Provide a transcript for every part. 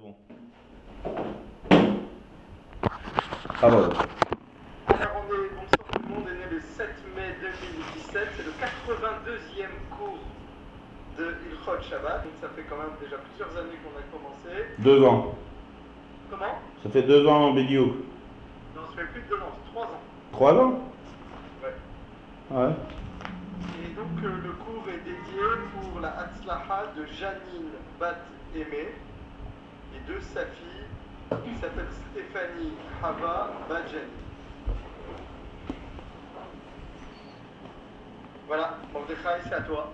bon. Alors, Bonsoir tout le monde, est né le 7 mai 2017, c'est le 82e cours de Ilchot Shabbat, donc ça fait quand même déjà plusieurs années qu'on a commencé. 2 ans. Comment? Ça fait 2 ans en Bidiouk. Non, ça fait plus de 2 ans, c'est 3 ans. 3 ans? Ouais. Ouais. Et donc le cours est dédié pour la Hatzlaha de Janine Bat Aimé et de sa fille qui s'appelle Stéphanie Hava Bat Janine. Voilà, Mordechai, c'est à toi.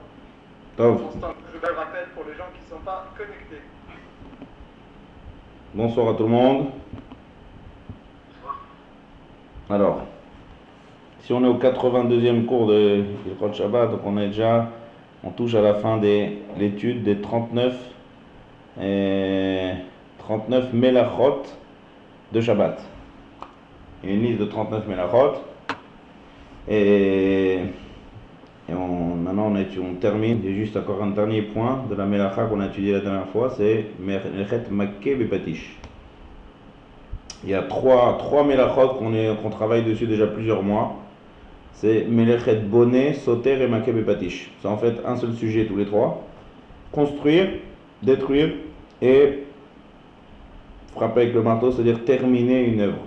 Tov. Je le rappelle pour les gens qui ne sont pas connectés. Bonsoir à tout le monde. Alors, si on est au 82e cours de Ilchot Shabbat, donc on touche à la fin de l'étude des 39 Melachot de Shabbat. Il y a une liste de 39 Melachot. Maintenant on termine. Il y a juste encore un dernier point de la Melacha qu'on a étudié la dernière fois, c'est Melechet Makkeh Bepatish. Il y a trois Melachot qu'on travaille dessus déjà plusieurs mois. C'est Melechet Boné, Soter et Makkeh Bepatish. C'est en fait un seul sujet tous les trois. Construire, détruire et frapper avec le marteau, c'est-à-dire terminer une œuvre.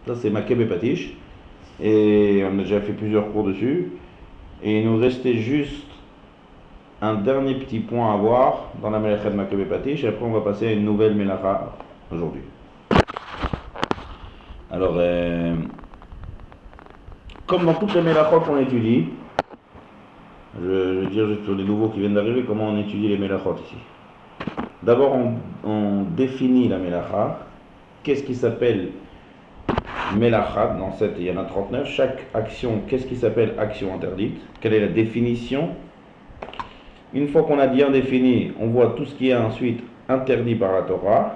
Ça c'est Makkeh Bepatish. Et on a déjà fait plusieurs cours dessus. Et il nous restait juste un dernier petit point à voir dans la Melechet Makkeh Bepatish, et après on va passer à une nouvelle Melacha aujourd'hui. Alors, comme dans toutes les Melachot qu'on étudie, je vais dire juste pour les nouveaux qui viennent d'arriver comment on étudie les Melachot ici. D'abord on définit la Melacha. Qu'est-ce qui s'appelle Melacha? Dans cette, il y en a 39. Chaque action, qu'est-ce qui s'appelle action interdite? Quelle est la définition? Une fois qu'on a bien défini, on voit tout ce qui est ensuite interdit par la Torah.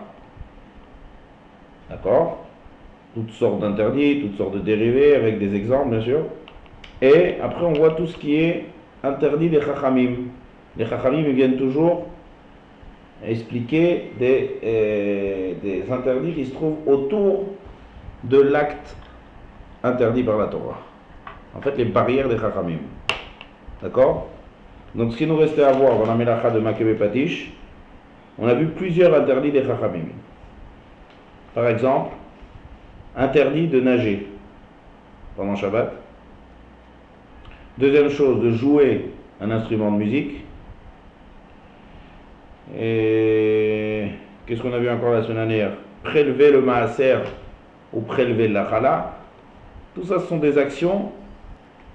D'accord? Toutes sortes d'interdits, toutes sortes de dérivés, avec des exemples bien sûr. Et après on voit tout ce qui est interdit des Chachamim. Les Chachamim viennent toujours expliquer des interdits qui se trouvent autour de l'acte interdit par la Torah. En fait, les barrières des Chachamim. D'accord? Donc, ce qui nous restait à voir dans la Melacha de Makkeh Bepatish, on a vu plusieurs interdits des Chachamim. Par exemple, interdit de nager pendant Shabbat. Deuxième chose, de jouer un instrument de musique. Et qu'est-ce qu'on a vu encore la semaine dernière? Prélever le maaser ou prélever la chala. Tout ça, ce sont des actions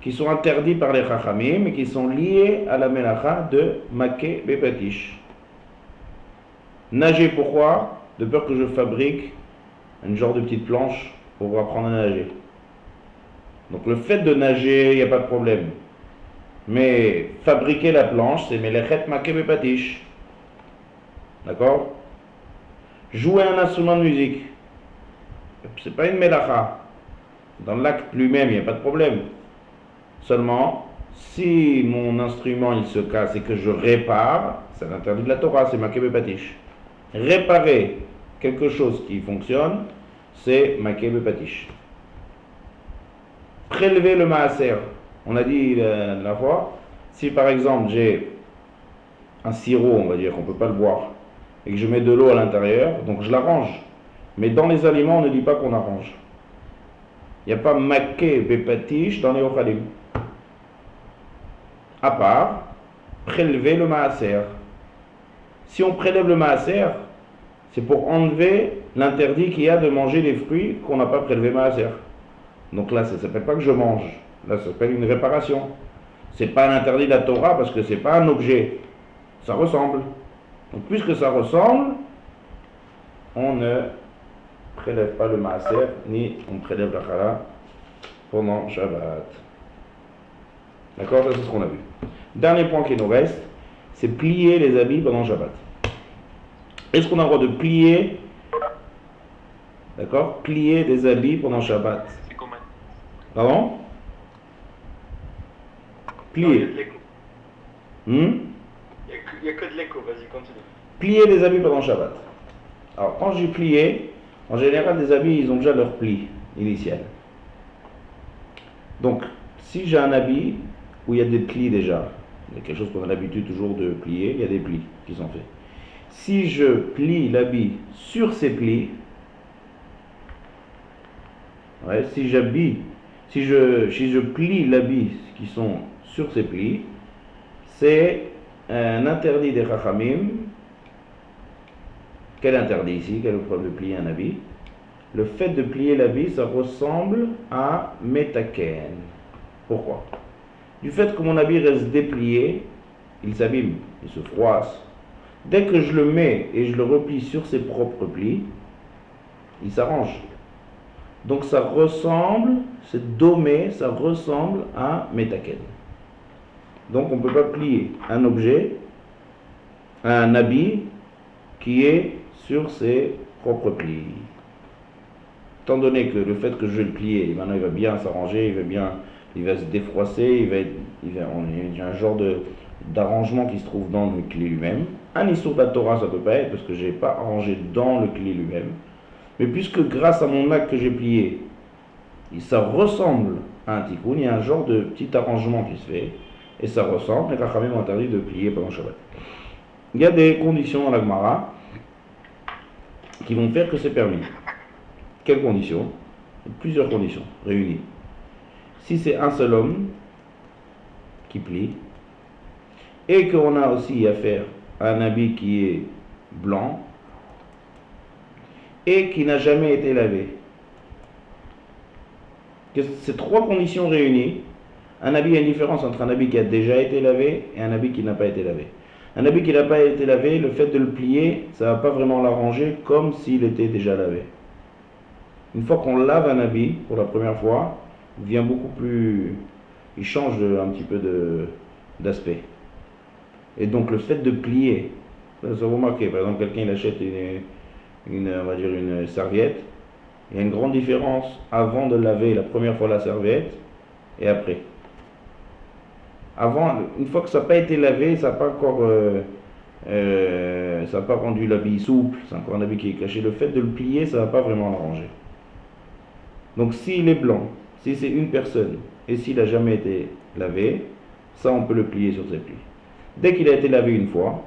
qui sont interdites par les Chachamim et qui sont liées à la Melacha de Makkeh Bepatish. Nager, pourquoi? De peur que je fabrique une genre de petite planche pour apprendre à nager. Donc le fait de nager, il n'y a pas de problème. Mais fabriquer la planche, c'est Melechet Makkeh Bepatish. D'accord? Jouer un instrument de musique, c'est pas une Melacha. Dans l'acte lui-même, il n'y a pas de problème. Seulement, si mon instrument il se casse et que je répare, c'est l'interdit de la Torah, c'est Makkeh Bepatish. Réparer quelque chose qui fonctionne, c'est Makkeh Bepatish. Prélever le maaser. On a dit la fois, si par exemple j'ai un sirop, on va dire, on ne peut pas le boire, et que je mets de l'eau à l'intérieur, donc je l'arrange. Mais dans les aliments, on ne dit pas qu'on arrange. Il n'y a pas Makkeh Bepatish dans les Ochalim. À part prélever le maaser. Si on prélève le maaser, c'est pour enlever l'interdit qu'il y a de manger les fruits qu'on n'a pas prélevé maaser. Donc là, ça ne s'appelle pas que je mange. Là, ça s'appelle une réparation. C'est pas un interdit de la Torah parce que c'est pas un objet. Ça ressemble. Donc puisque ça ressemble, on ne prélève pas le maaser, ni on prélève la chala pendant Shabbat. D'accord? Ça c'est ce qu'on a vu. Dernier point qui nous reste, c'est plier les habits pendant Shabbat. Est-ce qu'on a le droit de plier, d'accord, plier des habits pendant Shabbat? C'est comment? Pardon? Plier. Il n'y a que de l'écho, vas-y, continue. Plier les habits pendant Shabbat. Alors, quand j'ai plié, en général, les habits, ils ont déjà leur pli initial. Donc, si j'ai un habit où il y a des plis déjà, il y a quelque chose qu'on a l'habitude toujours de plier, il y a des plis qui sont faits. Si je plie l'habit sur ces plis, ouais, si je plie l'habit qui sont sur ces plis, c'est un interdit des Chachamim. Quel interdit ici? Quel est le problème de plier un habit? Le fait de plier l'habit, ça ressemble à metaken. Pourquoi? Du fait que mon habit reste déplié, il s'abîme, il se froisse. Dès que je le mets et je le replie sur ses propres plis, il s'arrange. Donc ça ressemble, c'est domé, ça ressemble à metaken. Donc on ne peut pas plier un objet, un habit qui est sur ses propres plis. Étant donné que le fait que je vais le plier, maintenant il va bien s'arranger, il va se défroisser, il y a un genre d'arrangement qui se trouve dans le cli lui-même. Un issur de la Torah, ça ne peut pas être parce que je n'ai pas arrangé dans le cli lui-même. Mais puisque grâce à mon acte que j'ai plié, ça ressemble à un tikkun, il y a un genre de petit arrangement qui se fait, et ça ressemble, les Chachamim ont interdit de plier pendant Shabbat. Il y a des conditions dans la Gemara qui vont faire que c'est permis. Quelles conditions? Plusieurs conditions réunies. Si c'est un seul homme qui plie, et qu'on a aussi affaire à un habit qui est blanc, et qui n'a jamais été lavé. Ces trois conditions réunies, un habit, il y a une différence entre un habit qui a déjà été lavé et un habit qui n'a pas été lavé. Un habit qui n'a pas été lavé, le fait de le plier, ça ne va pas vraiment l'arranger comme s'il était déjà lavé. Une fois qu'on lave un habit pour la première fois, il devient beaucoup plus... il change un petit peu d'aspect. Et donc le fait de plier, ça vous remarquez, par exemple quelqu'un il achète on va dire une serviette, il y a une grande différence avant de laver la première fois la serviette et après. Avant, une fois que ça n'a pas été lavé, ça n'a pas encore ça n'a pas rendu l'habit souple, c'est encore un habit qui est caché. Le fait de le plier, ça ne va pas vraiment l'arranger. Donc s'il est blanc, si c'est une personne et s'il n'a jamais été lavé, ça on peut le plier sur ses plis. Dès qu'il a été lavé une fois,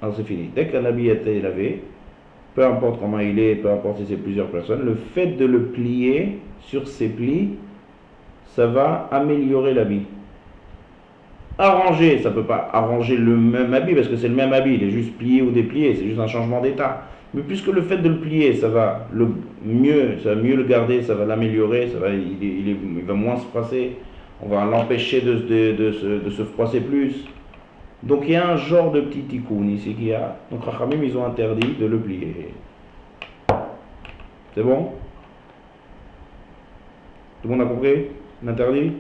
alors c'est fini. Dès qu'un habit a été lavé, peu importe comment il est, peu importe si c'est plusieurs personnes, le fait de le plier sur ses plis, ça va améliorer l'habit. Arranger, ça ne peut pas arranger le même habit parce que c'est le même habit, il est juste plié ou déplié, c'est juste un changement d'état. Mais puisque le fait de le plier, ça va mieux le garder, ça va l'améliorer, il va moins se froisser, on va l'empêcher de se froisser plus. Donc il y a un genre de petit tikkun ici qu'il y a. Donc Chachamim, ils ont interdit de le plier. C'est bon? Tout le monde a compris? L'interdit?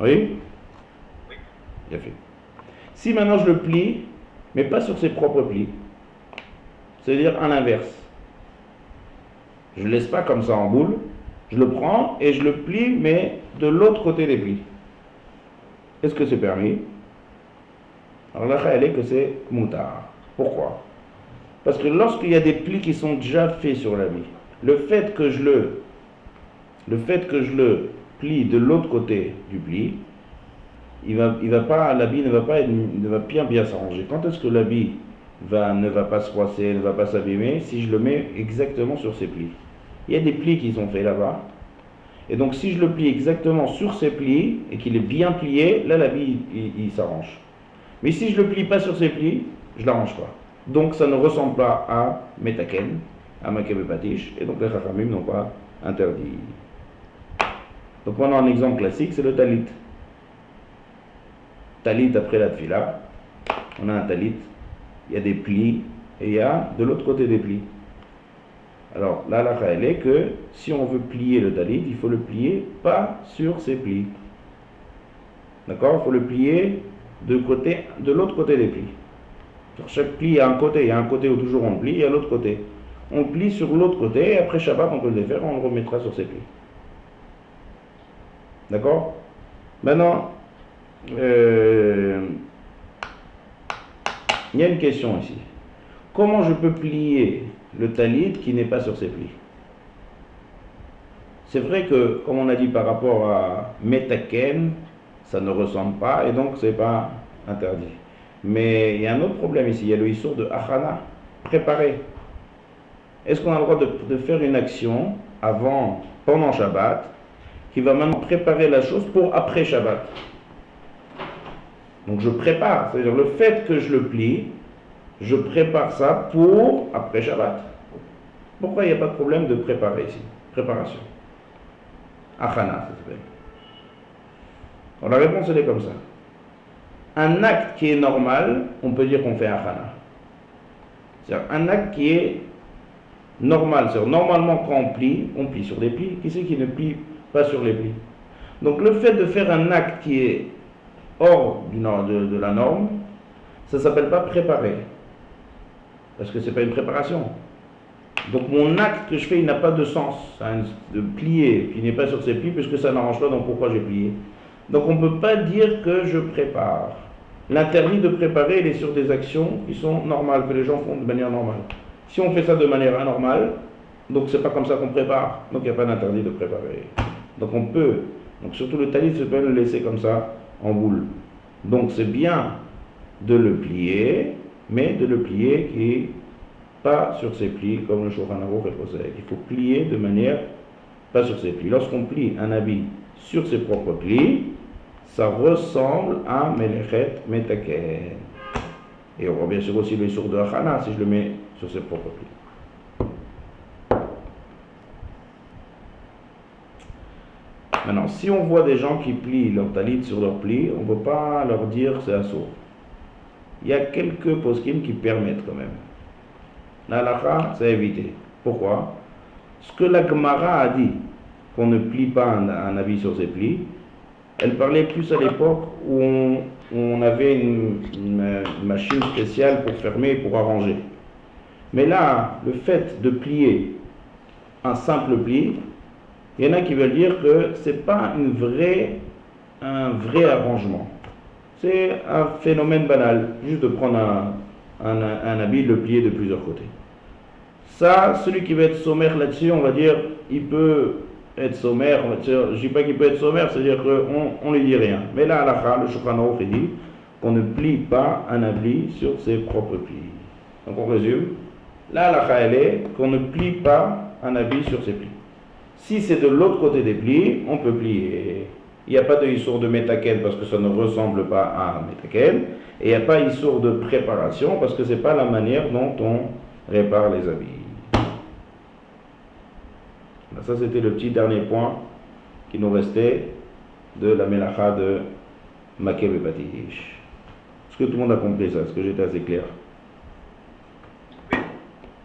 Oui? Oui. Bien fait. Si maintenant je le plie, mais pas sur ses propres plis, c'est-à-dire à l'inverse. Je ne le laisse pas comme ça en boule, je le prends et je le plie, mais de l'autre côté des plis. Est-ce que c'est permis? Alors là, elle est que c'est moutar. Pourquoi? Parce que lorsqu'il y a des plis qui sont déjà faits sur l'habit, le fait que je le plie de l'autre côté du pli, l'habit ne va bien s'arranger. Quand est-ce que l'habit ne va pas se froisser, ne va pas s'abîmer? Si je le mets exactement sur ses plis. Il y a des plis qui sont faits là-bas. Et donc si je le plie exactement sur ses plis et qu'il est bien plié, là l'habit il s'arrange. Mais si je le plie pas sur ses plis, je l'arrange pas. Donc ça ne ressemble pas à metaken, à makebe patish, et donc les chachamim n'ont pas interdit. Donc maintenant un exemple classique, c'est le talit. Talit après la tfila, on a un talit, il y a des plis et il y a de l'autre côté des plis. Alors là, la elle est que si on veut plier le talit, il faut le plier pas sur ses plis. D'accord? Il faut le plier de l'autre côté des plis. Sur chaque pli, il y a un côté où toujours on le plie, il y a l'autre côté. On le plie sur l'autre côté, et après Shabbat, on peut le défaire, on le remettra sur ses plis. D'accord? Maintenant, il y a une question ici. Comment je peux plier le talit qui n'est pas sur ses plis? C'est vrai que, comme on a dit par rapport à metaken, ça ne ressemble pas et donc c'est pas interdit. Mais il y a un autre problème ici, il y a le issour de achana, préparer. Est-ce qu'on a le droit de faire une action avant, pendant Shabbat, qui va maintenant préparer la chose pour après Shabbat? Donc je prépare, c'est-à-dire le fait que je le plie, je prépare ça pour après Shabbat. Pourquoi il n'y a pas de problème de préparer ici? Préparation. Achana, ça s'appelle. Alors la réponse elle est comme ça. Un acte qui est normal, on peut dire qu'on fait achana. C'est-à-dire un acte qui est normal. C'est-à-dire normalement quand on plie sur des plis. Qui c'est qui ne plie pas sur les plis? Donc le fait de faire un acte qui est hors de la norme, ça ne s'appelle pas préparer. Parce que ce n'est pas une préparation. Donc mon acte que je fais, il n'a pas de sens de plier, qui n'est pas sur ses plis, puisque ça n'arrange pas, donc pourquoi j'ai plié? Donc on ne peut pas dire que je prépare. L'interdit de préparer, il est sur des actions qui sont normales, que les gens font de manière normale. Si on fait ça de manière anormale, donc c'est pas comme ça qu'on prépare, donc il n'y a pas d'interdit de préparer. Donc on peut, donc surtout le talit, se peut le laisser comme ça, en boule. Donc c'est bien de le plier, mais de le plier qui pas sur ses plis, comme le Shulchan Aruch est posé. Il faut plier de manière pas sur ses plis. Lorsqu'on plie un habit sur ses propres plis, ça ressemble à Melechet Metaken. Et on voit bien sûr aussi le sourd de Achana si je le mets sur ses propres plis. Maintenant, si on voit des gens qui plient leur talit sur leurs plis, on ne peut pas leur dire c'est assourd. Il y a quelques poskim qui permettent quand même. La halakha, c'est à éviter. Pourquoi? Ce que la Gemara a dit, qu'on ne plie pas un habit sur ses plis, elle parlait plus à l'époque où on avait une machine spéciale pour fermer et pour arranger. Mais là, le fait de plier un simple pli, il y en a qui veulent dire que ce n'est pas un vrai arrangement. C'est un phénomène banal, juste de prendre un habit, de le plier de plusieurs côtés. Ça, celui qui veut être sommaire là-dessus, on va dire, il peut être sommaire. Je ne dis pas qu'il peut être sommaire, c'est-à-dire qu'on ne lui dit rien. Mais là, le Shulchan Aruch dit qu'on ne plie pas un habit sur ses propres plis. Donc on résume. Là, la elle est qu'on ne plie pas un habit sur ses plis. Si c'est de l'autre côté des plis, on peut plier. Il n'y a pas de issour de métaken parce que ça ne ressemble pas à un métaken. Et il n'y a pas issour de préparation parce que ce n'est pas la manière dont on répare les habits. Ça, c'était le petit dernier point qui nous restait de la mélacha de Makeh Batish. Est-ce que tout le monde a compris ça? Est-ce que j'étais assez clair?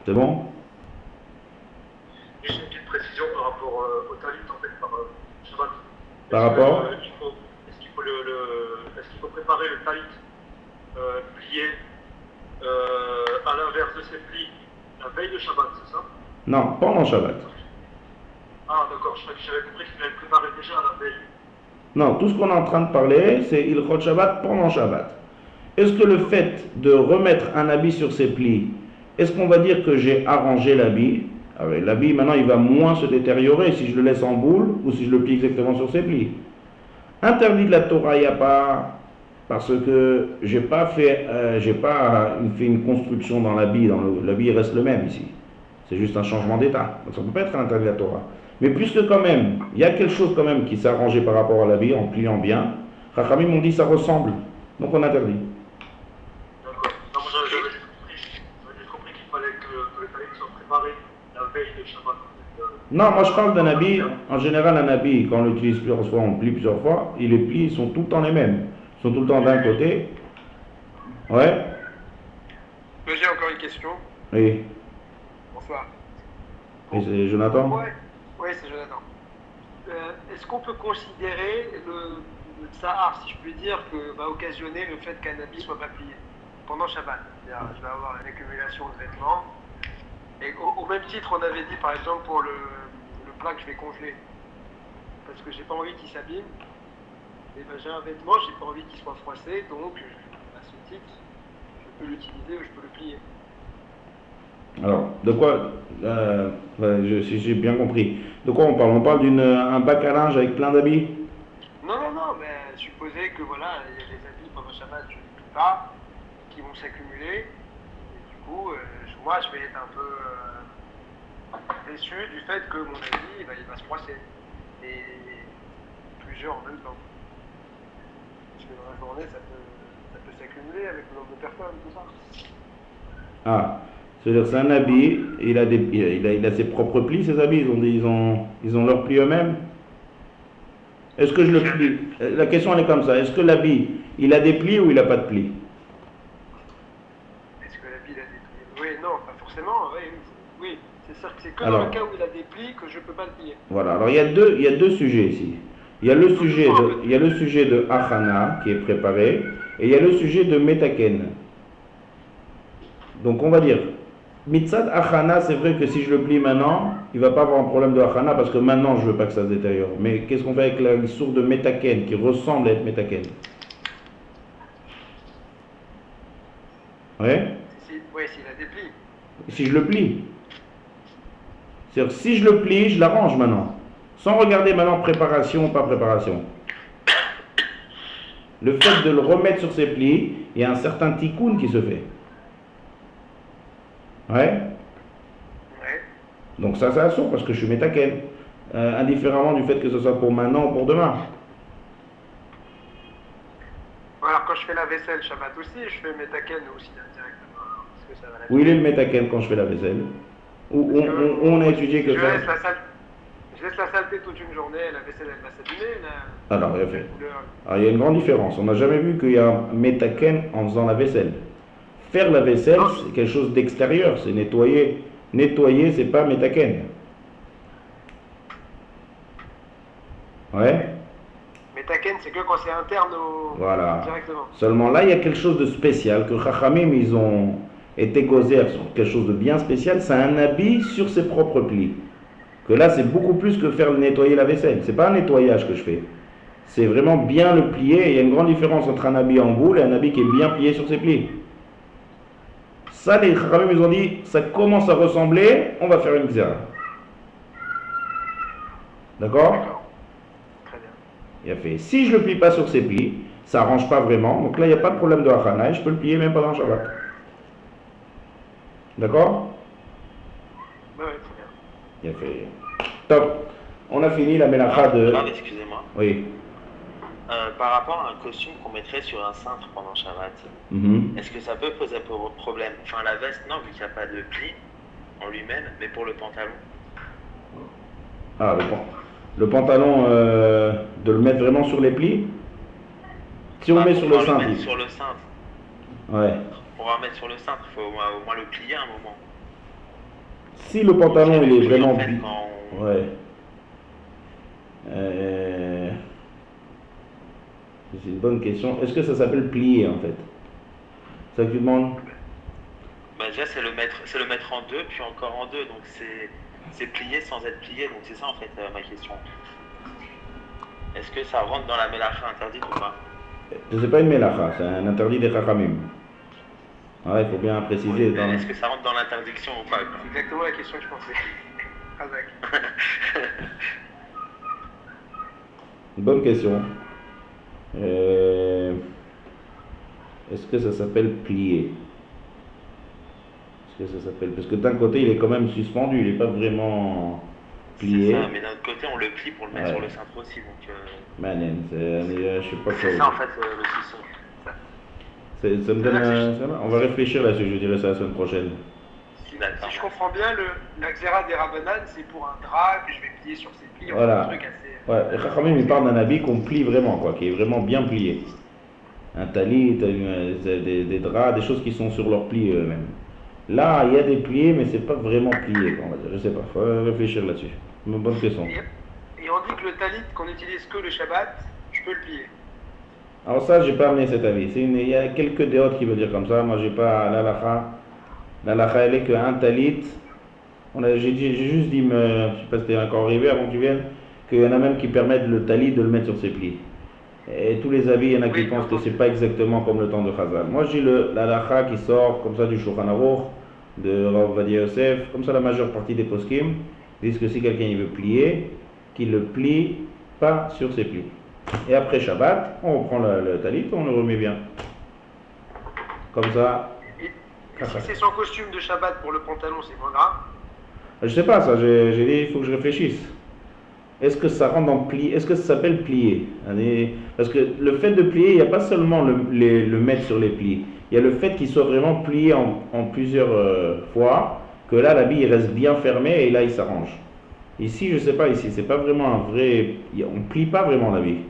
C'est bon? Juste une petite précision par rapport au talit en fait par Shabbat. Par rapport est-ce qu'il faut préparer le talit plié à l'inverse de ses plis la veille de Shabbat, c'est ça? Non, pendant Shabbat. Ah d'accord, j'avais compris qu'il fallait le préparer déjà à la veille. Non, tout ce qu'on est en train de parler, c'est Ilchot Shabbat pendant Shabbat. Est-ce que le fait de remettre un habit sur ses plis, est-ce qu'on va dire que j'ai arrangé l'habit? L'habit, maintenant, il va moins se détériorer si je le laisse en boule ou si je le plie exactement sur ses plis. Interdit de la Torah, il n'y a pas, parce que j'ai pas fait une construction dans l'habit. L'habit reste le même ici. C'est juste un changement d'état. Donc ça ne peut pas être un interdit de la Torah. Mais puisque quand même, il y a quelque chose quand même qui s'est arrangé par rapport à l'habit en pliant bien, Chachamim m'ont dit ça ressemble. Donc on interdit. D'accord. Non, moi j'avais juste compris qu'il fallait que le talit soit préparé la veille de Shabbat. Non, moi je parle d'un habit, en général un habit, quand on l'utilise plusieurs fois, on le plie plusieurs fois, et les plis sont tout le temps les mêmes. Ils sont tout le temps d'un côté. Ouais. J'ai encore une question. Oui. Bonsoir. Et c'est Jonathan? Oui, c'est Jonathan. Est-ce qu'on peut considérer le tsahar, si je puis dire, que va occasionner le fait qu'un habit soit pas plié pendant Shabbat? C'est-à-dire, je vais avoir une accumulation de vêtements. Et au même titre, on avait dit par exemple pour le plat que je vais congeler, parce que j'ai pas envie qu'il s'abîme. Et ben, j'ai un vêtement, j'ai pas envie qu'il soit froissé, donc à ce titre, je peux l'utiliser ou je peux le plier. Alors, de quoi si j'ai bien compris. De quoi on parle? On parle d'un bac à linge avec plein d'habits? Non, mais supposez que voilà, il y a des habits pendant Shabbat, je ne les plie pas, qui vont s'accumuler. Et du coup, moi, je vais être un peu déçu du fait que mon habit, il va se froisser. Et plusieurs en même temps. Parce que dans la journée, ça peut s'accumuler avec le nombre de personnes, tout ça. Ah, c'est-à-dire c'est un habit, il a ses propres plis, ces habits, ils ont leurs plis eux-mêmes. Est-ce que je le plie? La question elle est comme ça, est-ce que l'habit, il a des plis ou il n'a pas de plis? Est-ce que l'habit, il a des plis? Oui, non, pas forcément, oui. C'est sûr que c'est que Alors, dans le cas où il a des plis que je ne peux pas le plier. Voilà, alors il y a deux sujets ici. Il y a le sujet de Achana qui est préparé, et il y a le sujet de Metaken. Donc on va dire, Mitzad Achana, c'est vrai que si je le plie maintenant, il ne va pas avoir un problème de Achana parce que maintenant je ne veux pas que ça se détériore. Mais qu'est-ce qu'on fait avec la source de Metaken qui ressemble à être Metaken? Ouais? Oui, s'il a des plis. Si je le plie. C'est-à-dire si je le plie, je l'arrange maintenant. Sans regarder maintenant préparation ou pas préparation. Le fait de le remettre sur ses plis, il y a un certain tikkun qui se fait. Ouais? Donc ça assure parce que je suis métaken. Indifféremment du fait que ce soit pour maintenant ou pour demain. Alors quand je fais la vaisselle Shabbat aussi, je fais métaken aussi directement. Parce que ça va Où il est le métaken quand je fais la vaisselle? Où on a étudié que ça. Je laisse la saleté toute une journée, la vaisselle elle va s'abîmer. Alors, il y a une grande différence. On n'a jamais vu qu'il y a un métaken en faisant la vaisselle. Faire la vaisselle, c'est quelque chose d'extérieur, c'est nettoyer. Nettoyer, c'est pas métaken. Ouais? Métaken, c'est que quand c'est interne voilà. Directement. Seulement là, il y a quelque chose de spécial, que Chachamim, ils ont été gozer sur quelque chose de bien spécial, c'est un habit sur ses propres plis. Que là, c'est beaucoup plus que faire nettoyer la vaisselle. C'est pas un nettoyage que je fais. C'est vraiment bien le plier. Et il y a une grande différence entre un habit en boule et un habit qui est bien plié sur ses plis. Ça, les Chachamim, ils ont dit, ça commence à ressembler, on va faire une xéra. D'accord? Très bien. Il a fait, si je le plie pas sur ses plis, ça arrange pas vraiment. Donc là, il n'y a pas de problème de hachana et je peux le plier même pendant le Shabbat. D'accord? Oui, très bien. Il a fait. Top. On a fini la mélacha de. Excusez-moi. Oui. Par rapport à un costume qu'on mettrait sur un cintre pendant Shabbat, est-ce que ça peut poser problème? Enfin, la veste, non, vu qu'il n'y a pas de pli en lui-même, mais pour le pantalon. Ah, le pantalon, de le mettre vraiment sur les plis? Si on met sur le cintre. Sur le cintre. Ouais. On va mettre sur le cintre, il faut au moins le plier à un moment. Si le pantalon il est vraiment en fait, ouais. C'est une bonne question. Est-ce que ça s'appelle plier en fait? C'est ça que tu demandes? Bah déjà c'est le mettre en deux, puis encore en deux, donc c'est plié sans être plié, donc c'est ça en fait ma question. Est-ce que ça rentre dans la mélacha interdite ou pas? C'est pas une mélacha, c'est un interdit des chachamim. Ouais, il faut bien préciser. Oui, est-ce que ça rentre dans l'interdiction ou pas? C'est exactement la question que je pensais. Une bonne question. Est-ce que ça s'appelle plier? Est-ce que ça s'appelle... Parce que d'un côté, il est quand même suspendu, il n'est pas vraiment plié. C'est ça, mais d'un autre côté, on le plie pour le mettre sur le cintre aussi. Donc, Manen, je sais pas quoi. C'est ça en fait le souci. Ça me donne on va réfléchir là-dessus, je dirais ça la semaine prochaine. Si je comprends bien, la xéra des Rabbanan, c'est pour un drap que je vais plier sur ses plis. Voilà. Un truc assez... Ouais, les Chachamim, ils parlent d'un habit qu'on plie vraiment, quoi, qui est vraiment bien plié. Un talit, des draps, des choses qui sont sur leurs plis eux-mêmes. Là, il y a des pliés, mais c'est pas vraiment plié, quoi, on va dire. Je sais pas, faut réfléchir là-dessus. Une bonne question. Et on dit que le talit qu'on utilise que le Shabbat, je peux le plier. Alors ça, j'ai pas amené cet avis. Il y a quelques déotes qui veulent dire comme ça. Moi, j'ai pas l'alacha. L'alacha, elle est qu'un talit. J'ai juste dit, je sais pas si c'était encore arrivé avant que tu viennes, qu'il y en a même qui permettent le talit de le mettre sur ses plis. Et tous les avis, il y en a qui Oui, pensent que entendu. c'est pas exactement comme le temps de Chazal. Moi, j'ai la halakha qui sort comme ça du Shulchan Aruch, de Rav Ovadia Yosef, comme ça la majeure partie des poskim disent que si quelqu'un il veut plier, qu'il le plie pas sur ses plis. Et après Shabbat, on reprend le talit, on le remet bien. Comme ça. Et si c'est son costume de Shabbat pour le pantalon, c'est moins grave? Je sais pas ça, j'ai dit il faut que je réfléchisse. Est-ce que ça rentre dans plier? Est-ce que ça s'appelle plier? Parce que le fait de plier, il n'y a pas seulement le mettre sur les plis. Il y a le fait qu'il soit vraiment plié en plusieurs fois, que là l'habit il reste bien fermé et là il s'arrange. Ici, je sais pas, ici, c'est pas vraiment un vrai. On plie pas vraiment l'habit.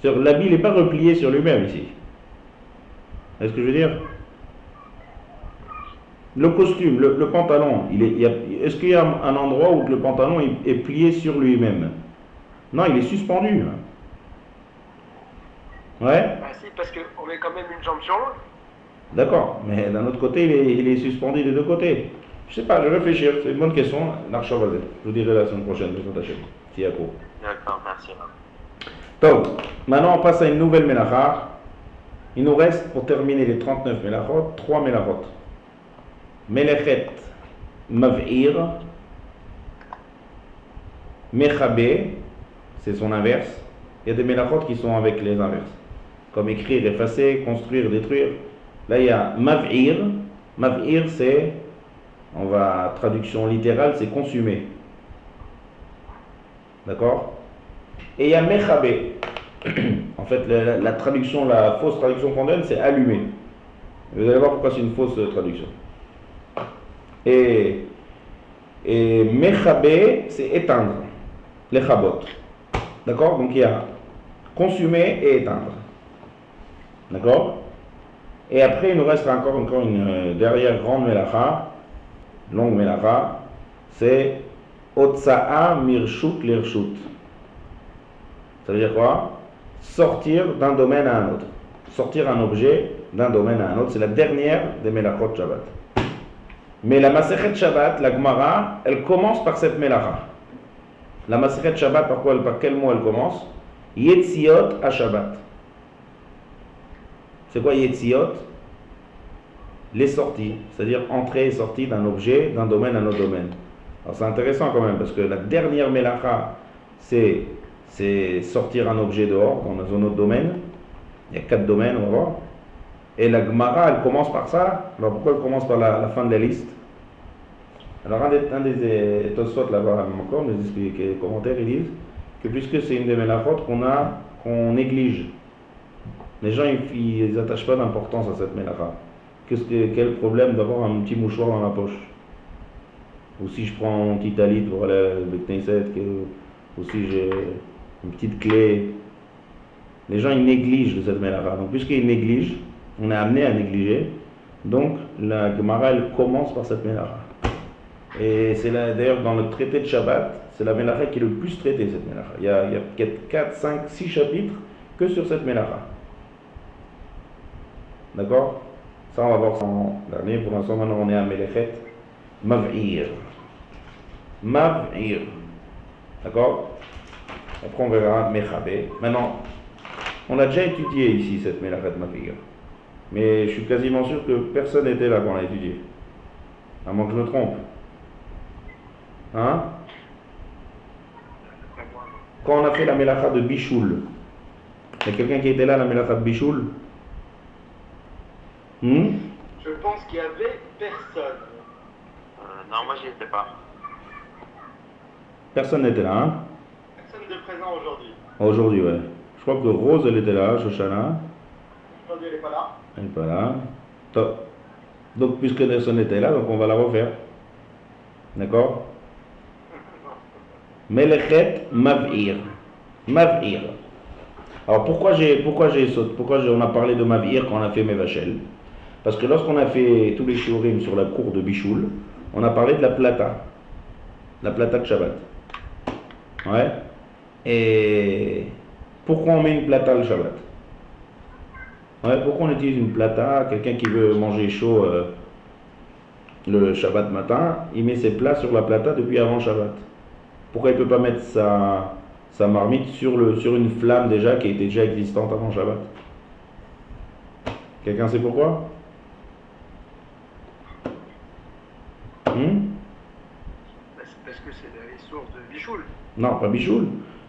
L'habit n'est pas replié sur lui-même ici. Est-ce que je veux dire? Le costume, le pantalon, est-ce qu'il y a un endroit où le pantalon est plié sur lui-même? Non, il est suspendu. Ouais? Bah si, parce qu'on met quand même une jambe sur l'autre. D'accord, mais d'un autre côté, il est suspendu des deux côtés. Je sais pas, je vais réfléchir, c'est une bonne question. L'archavazé, je vous dirai la semaine prochaine, si à court. D'accord, merci. Donc, maintenant on passe à une nouvelle mélacha. Il nous reste, pour terminer les 39 mélachot, 3 mélachot. Melechet Mav'ir, Mechabé, c'est son inverse. Il y a des mélachot qui sont avec les inverses, comme écrire, effacer, construire, détruire. Là il y a Mav'ir. Mav'ir c'est, traduction littérale, c'est consumer. D'accord? Et il y a Mechabé. En fait, la traduction, la fausse traduction qu'on donne, c'est allumer. Vous allez voir pourquoi c'est une fausse traduction. Et Mechabé, c'est éteindre. Les chabot. D'accord? Donc il y a consumer et éteindre. D'accord? Et après, il nous reste encore une dernière grande melacha, longue melacha, c'est Otsa'a mirshut lirshut. Ça veut dire quoi? Sortir d'un domaine à un autre. Sortir un objet d'un domaine à un autre. C'est la dernière des melachot Shabbat. Mais la Masechet Shabbat, la Gemara, elle commence par cette melacha. La Masechet Shabbat, par quel mot elle commence? Yetziot à Shabbat. C'est quoi Yetziot? Les sorties, c'est-à-dire entrée et sortie d'un objet, d'un domaine à un autre domaine. Alors c'est intéressant quand même, parce que la dernière melacha, c'est sortir un objet dehors, dans un autre domaine. Il y a 4 domaines, on va voir. Et la Gemara, elle commence par ça. Alors pourquoi elle commence par la fin de la liste? Alors un des Tosfot là-bas, encore, nous explique les commentaires, ils disent que puisque c'est une des melachot qu'on néglige, les gens ils n'attachent pas d'importance à cette melacha. Quel problème d'avoir un petit mouchoir dans la poche? Ou si je prends mon petit talit pour aller avec Knesset, ou si j'ai une petite clé. Les gens ils négligent de cette melacha. Donc puisqu'ils négligent, on est amené à négliger. Donc la Gemara elle commence par cette melacha. Et c'est d'ailleurs dans le traité de Shabbat, c'est la melacha qui est le plus traitée, cette melacha. Il y a 4, 5, 6 chapitres que sur cette melacha. D'accord? Ça on va voir ça en dernier. Pour l'instant maintenant on est à Melechet Mav'ir. Mav'ir. D'accord? Après on verra Mechabé. Maintenant, on a déjà étudié ici cette Melechet Mav'ir. Mais je suis quasiment sûr que personne n'était là quand on l'a étudié. À moins que je me trompe. Hein? Quand on a fait la Melacha de Bichoul, il y a quelqu'un qui était là, la Melacha de Bichoul? Je pense qu'il y avait personne. Non, moi j'y étais pas. Personne n'était là, hein? Personne de présent aujourd'hui. Aujourd'hui, ouais. Je crois que Rose, elle était là, Shoshana. Aujourd'hui, elle n'est pas là. Elle n'est pas là. Top. Donc, puisque personne n'était là, donc on va la refaire. D'accord? Melechet Mav'ir. Mav'ir. Alors pourquoi on a parlé de Mav'ir quand on a fait Mevachel? Parce que lorsqu'on a fait tous les shiurim sur la cour de Bichoul, on a parlé de la plata de Shabbat. Ouais. Et pourquoi on met une plata le Shabbat? Ouais, pourquoi on utilise une plata? Quelqu'un qui veut manger chaud le Shabbat matin, il met ses plats sur la plata depuis avant Shabbat. Pourquoi il ne peut pas mettre sa marmite sur une flamme déjà qui était déjà existante avant Shabbat. Quelqu'un sait pourquoi? Parce que c'est les sources de bichoul. Non, pas bichoul.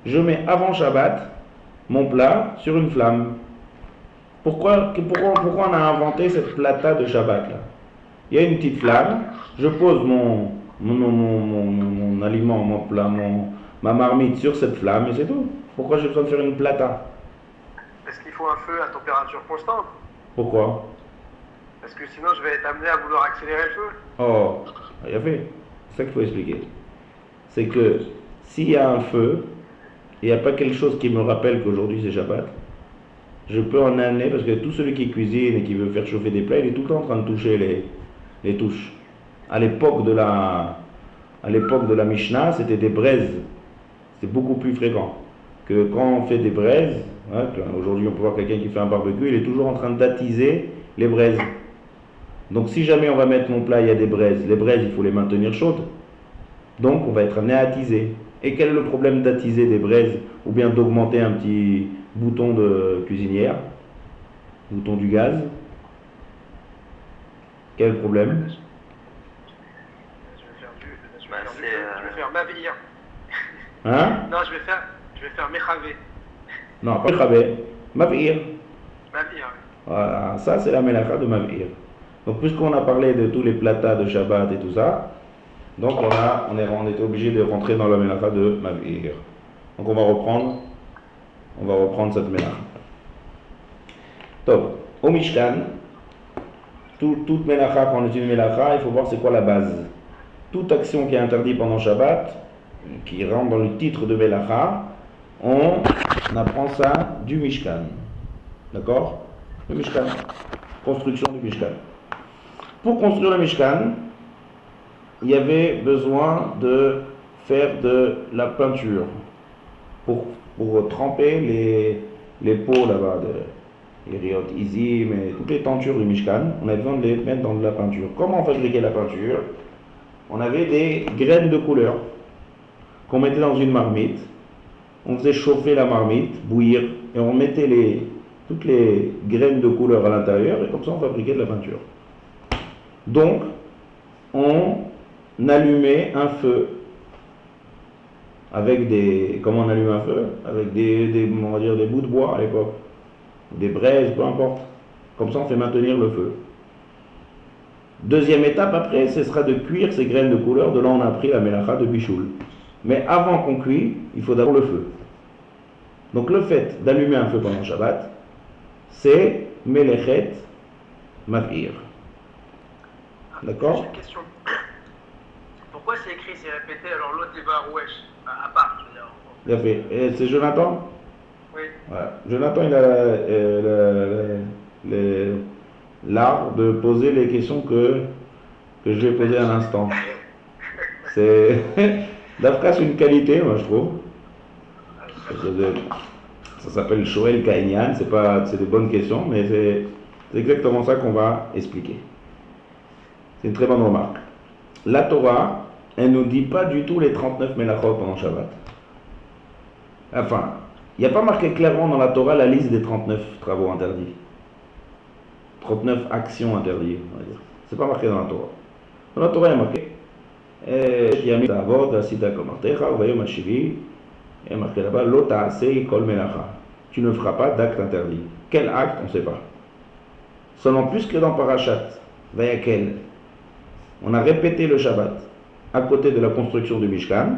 Je mets avant Shabbat mon plat sur une flamme. Pourquoi on a inventé cette plata de Shabbat là? Il y a une petite flamme, je pose mon aliment, mon plat, ma marmite sur cette flamme et c'est tout. Pourquoi j'ai besoin de faire une plata? Parce qu'il faut un feu à température constante. Pourquoi? Parce que sinon je vais être amené à vouloir accélérer le feu. Oh, il y avait. C'est ça qu'il faut expliquer. C'est que s'il y a un feu, il n'y a pas quelque chose qui me rappelle qu'aujourd'hui c'est Shabbat, je peux en amener, parce que tout celui qui cuisine et qui veut faire chauffer des plats, il est tout le temps en train de toucher les touches. À l'époque de la Mishnah, c'était des braises. C'était beaucoup plus fréquent que quand on fait des braises. Hein, aujourd'hui, on peut voir quelqu'un qui fait un barbecue, il est toujours en train d'attiser les braises. Donc, si jamais on va mettre mon plat, il y a des braises. Les braises, il faut les maintenir chaudes. Donc, on va être amené à attiser. Et quel est le problème d'attiser des braises ou bien d'augmenter un petit bouton de cuisinière, bouton du gaz? Quel est le problème? Je vais faire mavir. Hein? Non, je vais faire mechavé. Non, pas mechavé. Mavir. Mavir. Voilà, ça c'est la melacha de mavir. Donc puisqu'on a parlé de tous les platas de Shabbat et tout ça, donc on était obligé de rentrer dans la melacha de mavir. Donc on va reprendre cette melacha. Donc, au Mishkan, toute melacha, quand on utilise melacha, il faut voir c'est quoi la base. Toute action qui est interdite pendant Shabbat, qui rentre dans le titre de melacha, on apprend ça du Mishkan. D'accord? Le Mishkan. Construction du Mishkan. Pour construire le Mishkan, il y avait besoin de faire de la peinture pour tremper les pots là-bas, les riot izim et toutes les tentures du Mishkan. On avait besoin de les mettre dans de la peinture. Comment on fabriquait la peinture? On avait des graines de couleur qu'on mettait dans une marmite. On faisait chauffer la marmite, bouillir, et on mettait toutes les graines de couleur à l'intérieur, et comme ça on fabriquait de la peinture. Donc, on allumait un feu avec comment on allume un feu? Avec on va dire des bouts de bois à l'époque, des braises, peu importe. Comme ça on fait maintenir le feu. Deuxième étape après, ce sera de cuire ces graines de couleur. De là on a appris la melacha de bichoul. Mais avant qu'on cuit, il faut d'abord le feu. Donc le fait d'allumer un feu pendant Shabbat, c'est melechet mavir. D'accord? J'ai une question. Pourquoi c'est écrit, c'est répété, alors l'autre est barouèche, à part, je veux dire. Bien fait. Et c'est Jonathan? Oui. Voilà. Jonathan, il a l'art de poser les questions que je vais poser à l'instant. D'après, c'est une qualité, moi je trouve. Ça s'appelle Shoel Kainyan, c'est des bonnes questions, mais c'est exactement ça qu'on va expliquer. C'est une très bonne remarque. La Torah, elle ne nous dit pas du tout les 39 melachot pendant Shabbat. Enfin, il n'y a pas marqué clairement dans la Torah la liste des 39 travaux interdits. 39 actions interdites, on va dire. C'est pas marqué dans la Torah. Dans la Torah, il y a marqué Yamim ta'avod v'asita kol martecha uvayom hashivi. Il y a marqué là-bas Lo ta'asei kol melacha. Tu ne feras pas d'acte interdit. Quel acte? On ne sait pas. Seulement plus que dans Parashat Vayakel, on a répété le Shabbat à côté de la construction du Mishkan.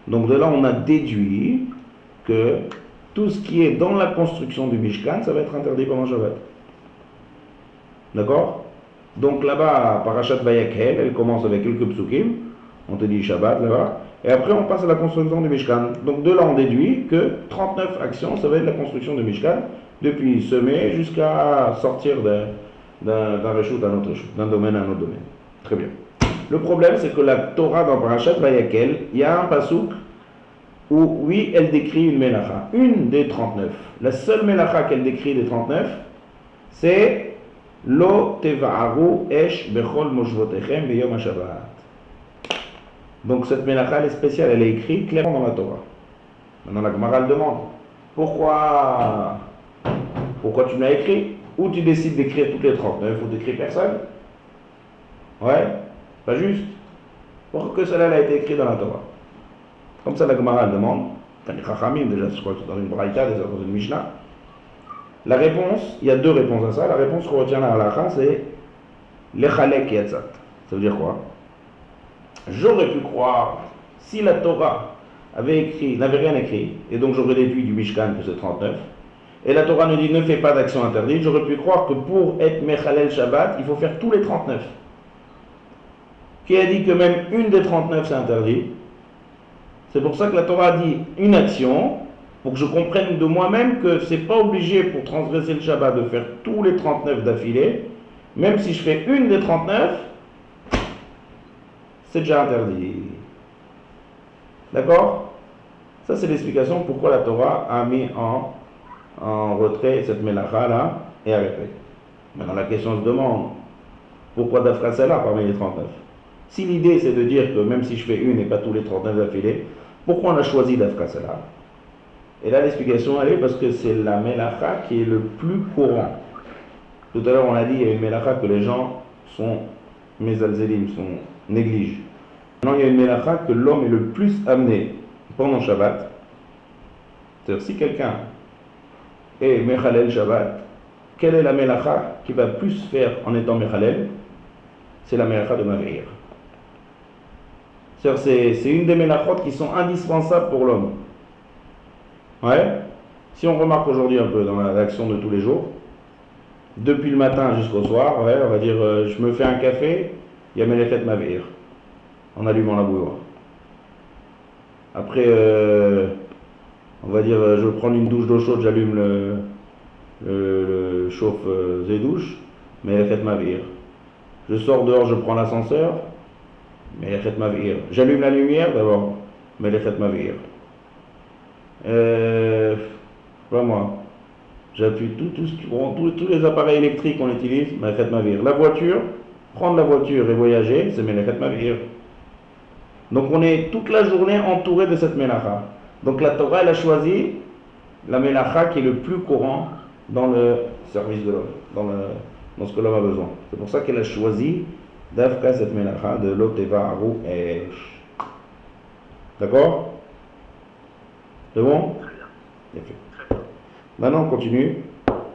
Donc de là, on a déduit que tout ce qui est dans la construction du Mishkan, ça va être interdit pendant Shabbat. D'accord? Donc là-bas, Parashat Vayakel, elle commence avec quelques psukim. On te dit Shabbat là-bas. Et après, on passe à la construction du Mishkan. Donc de là, on déduit que 39 actions, ça va être la construction du Mishkan, depuis semer jusqu'à sortir d'un reshoot à un autre reshoot, d'un domaine à un autre domaine. Très bien. Le problème, c'est que la Torah dans Parashat Vayakel, il y a un pasouk où, oui, elle décrit une melacha, une des 39. La seule melacha qu'elle décrit des 39, c'est Lo teva'aru esh bechol moshvotechem beyom HaShabbat. Donc cette melacha, elle est spéciale, elle est écrite clairement dans la Torah. Maintenant, la Gemara le demande. Pourquoi tu m'as écrit? Ou tu décides d'écrire toutes les 39 ou d'écrire personne? Ouais, pas juste. Pourquoi que cela a été écrit dans la Torah? Comme ça, la Gemara le demande. Dans les Chachamim, déjà, je crois que c'est dans une Braïta, déjà dans une Mishnah. La réponse, il y a deux réponses à ça. La réponse qu'on retient à la halakha, c'est Lechalek Yatzat. Ça veut dire quoi? J'aurais pu croire, si la Torah n'avait rien écrit, et donc j'aurais déduit du Mishkan que c'est 39, et la Torah nous dit ne fais pas d'action interdite, j'aurais pu croire que pour être Mechalel Shabbat, il faut faire tous les 39. Qui a dit que même une des 39 c'est interdit? C'est pour ça que la Torah dit une action, pour que je comprenne de moi-même que c'est pas obligé pour transgresser le Shabbat de faire tous les 39 d'affilée, même si je fais une des 39, c'est déjà interdit. D'accord? Ça c'est l'explication pourquoi la Torah a mis en retrait cette mélacha là et a répété. Maintenant la question se demande, pourquoi Dafka Salah parmi les 39? Si l'idée c'est de dire que même si je fais une et pas tous les 39 d'affilée, pourquoi on a choisi Dafka Salah? Et là l'explication elle est parce que c'est la mélacha qui est le plus courant. Tout à l'heure on a dit qu'il y a une mélacha que les gens sont mezalzelim, négligent. Maintenant il y a une mélacha que l'homme est le plus amené pendant Shabbat. C'est-à-dire si quelqu'un est Mechalel Shabbat, quelle est la mélacha qui va plus faire en étant Mechalel? C'est la mélacha de Maveir. C'est une des mélachot qui sont indispensables pour l'homme. Ouais. Si on remarque aujourd'hui un peu dans l'action de tous les jours, depuis le matin jusqu'au soir, ouais, on va dire je me fais un café, il y a Melechet Maveir, en allumant la bouilloire. Après, on va dire je vais prendre une douche d'eau chaude, j'allume le chauffe des douches, Melechet Maveir. Je sors dehors, je prends l'ascenseur, Melechet Maveir. J'allume la lumière d'abord, Melechet Maveir. Moi, j'appuie tous les appareils électriques qu'on utilise, Melechet Maveir. La voiture, prendre la voiture et voyager, c'est Melechet Maveir. Donc on est toute la journée entouré de cette mélacha. Donc la Torah elle a choisi la mélacha qui est le plus courant dans le service de l'homme, dans ce que l'homme a besoin. C'est pour ça qu'elle a choisi d'Afka cette mélacha de l'Oteva Aru Esh. D'accord? C'est bon? Bien fait. Maintenant on continue.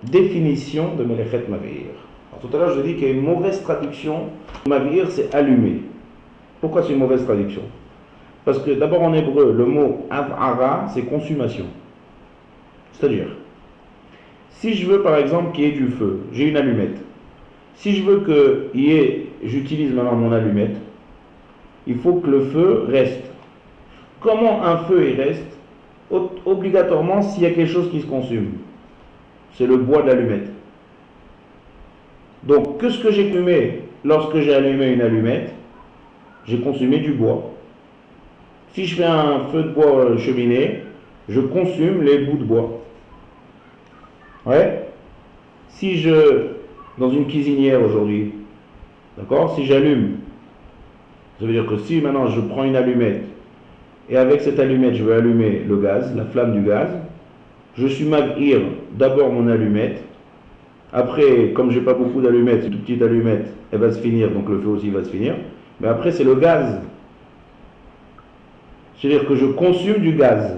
Définition de Melechet Maveir. Tout à l'heure je dis qu'il y a une mauvaise traduction. Maveir c'est allumé. Pourquoi c'est une mauvaise traduction? Parce que d'abord en hébreu, le mot avara, c'est consommation. C'est-à-dire, si je veux par exemple qu'il y ait du feu, j'ai une allumette. Si je veux j'utilise maintenant mon allumette, il faut que le feu reste. Comment un feu il reste? Obligatoirement s'il y a quelque chose qui se consume. C'est le bois de l'allumette. Donc, qu'est-ce que j'ai allumé lorsque j'ai allumé une allumette? J'ai consumé du bois. Si je fais un feu de bois cheminée, je consume les bouts de bois. Ouais. Si dans une cuisinière aujourd'hui, d'accord, si j'allume, ça veut dire que si maintenant je prends une allumette, et avec cette allumette je veux allumer le gaz, la flamme du gaz, je suis mavir d'abord mon allumette, après, comme j'ai pas beaucoup d'allumettes, cette petite allumette, elle va se finir, donc le feu aussi va se finir. Mais après, c'est le gaz. C'est-à-dire que je consomme du gaz.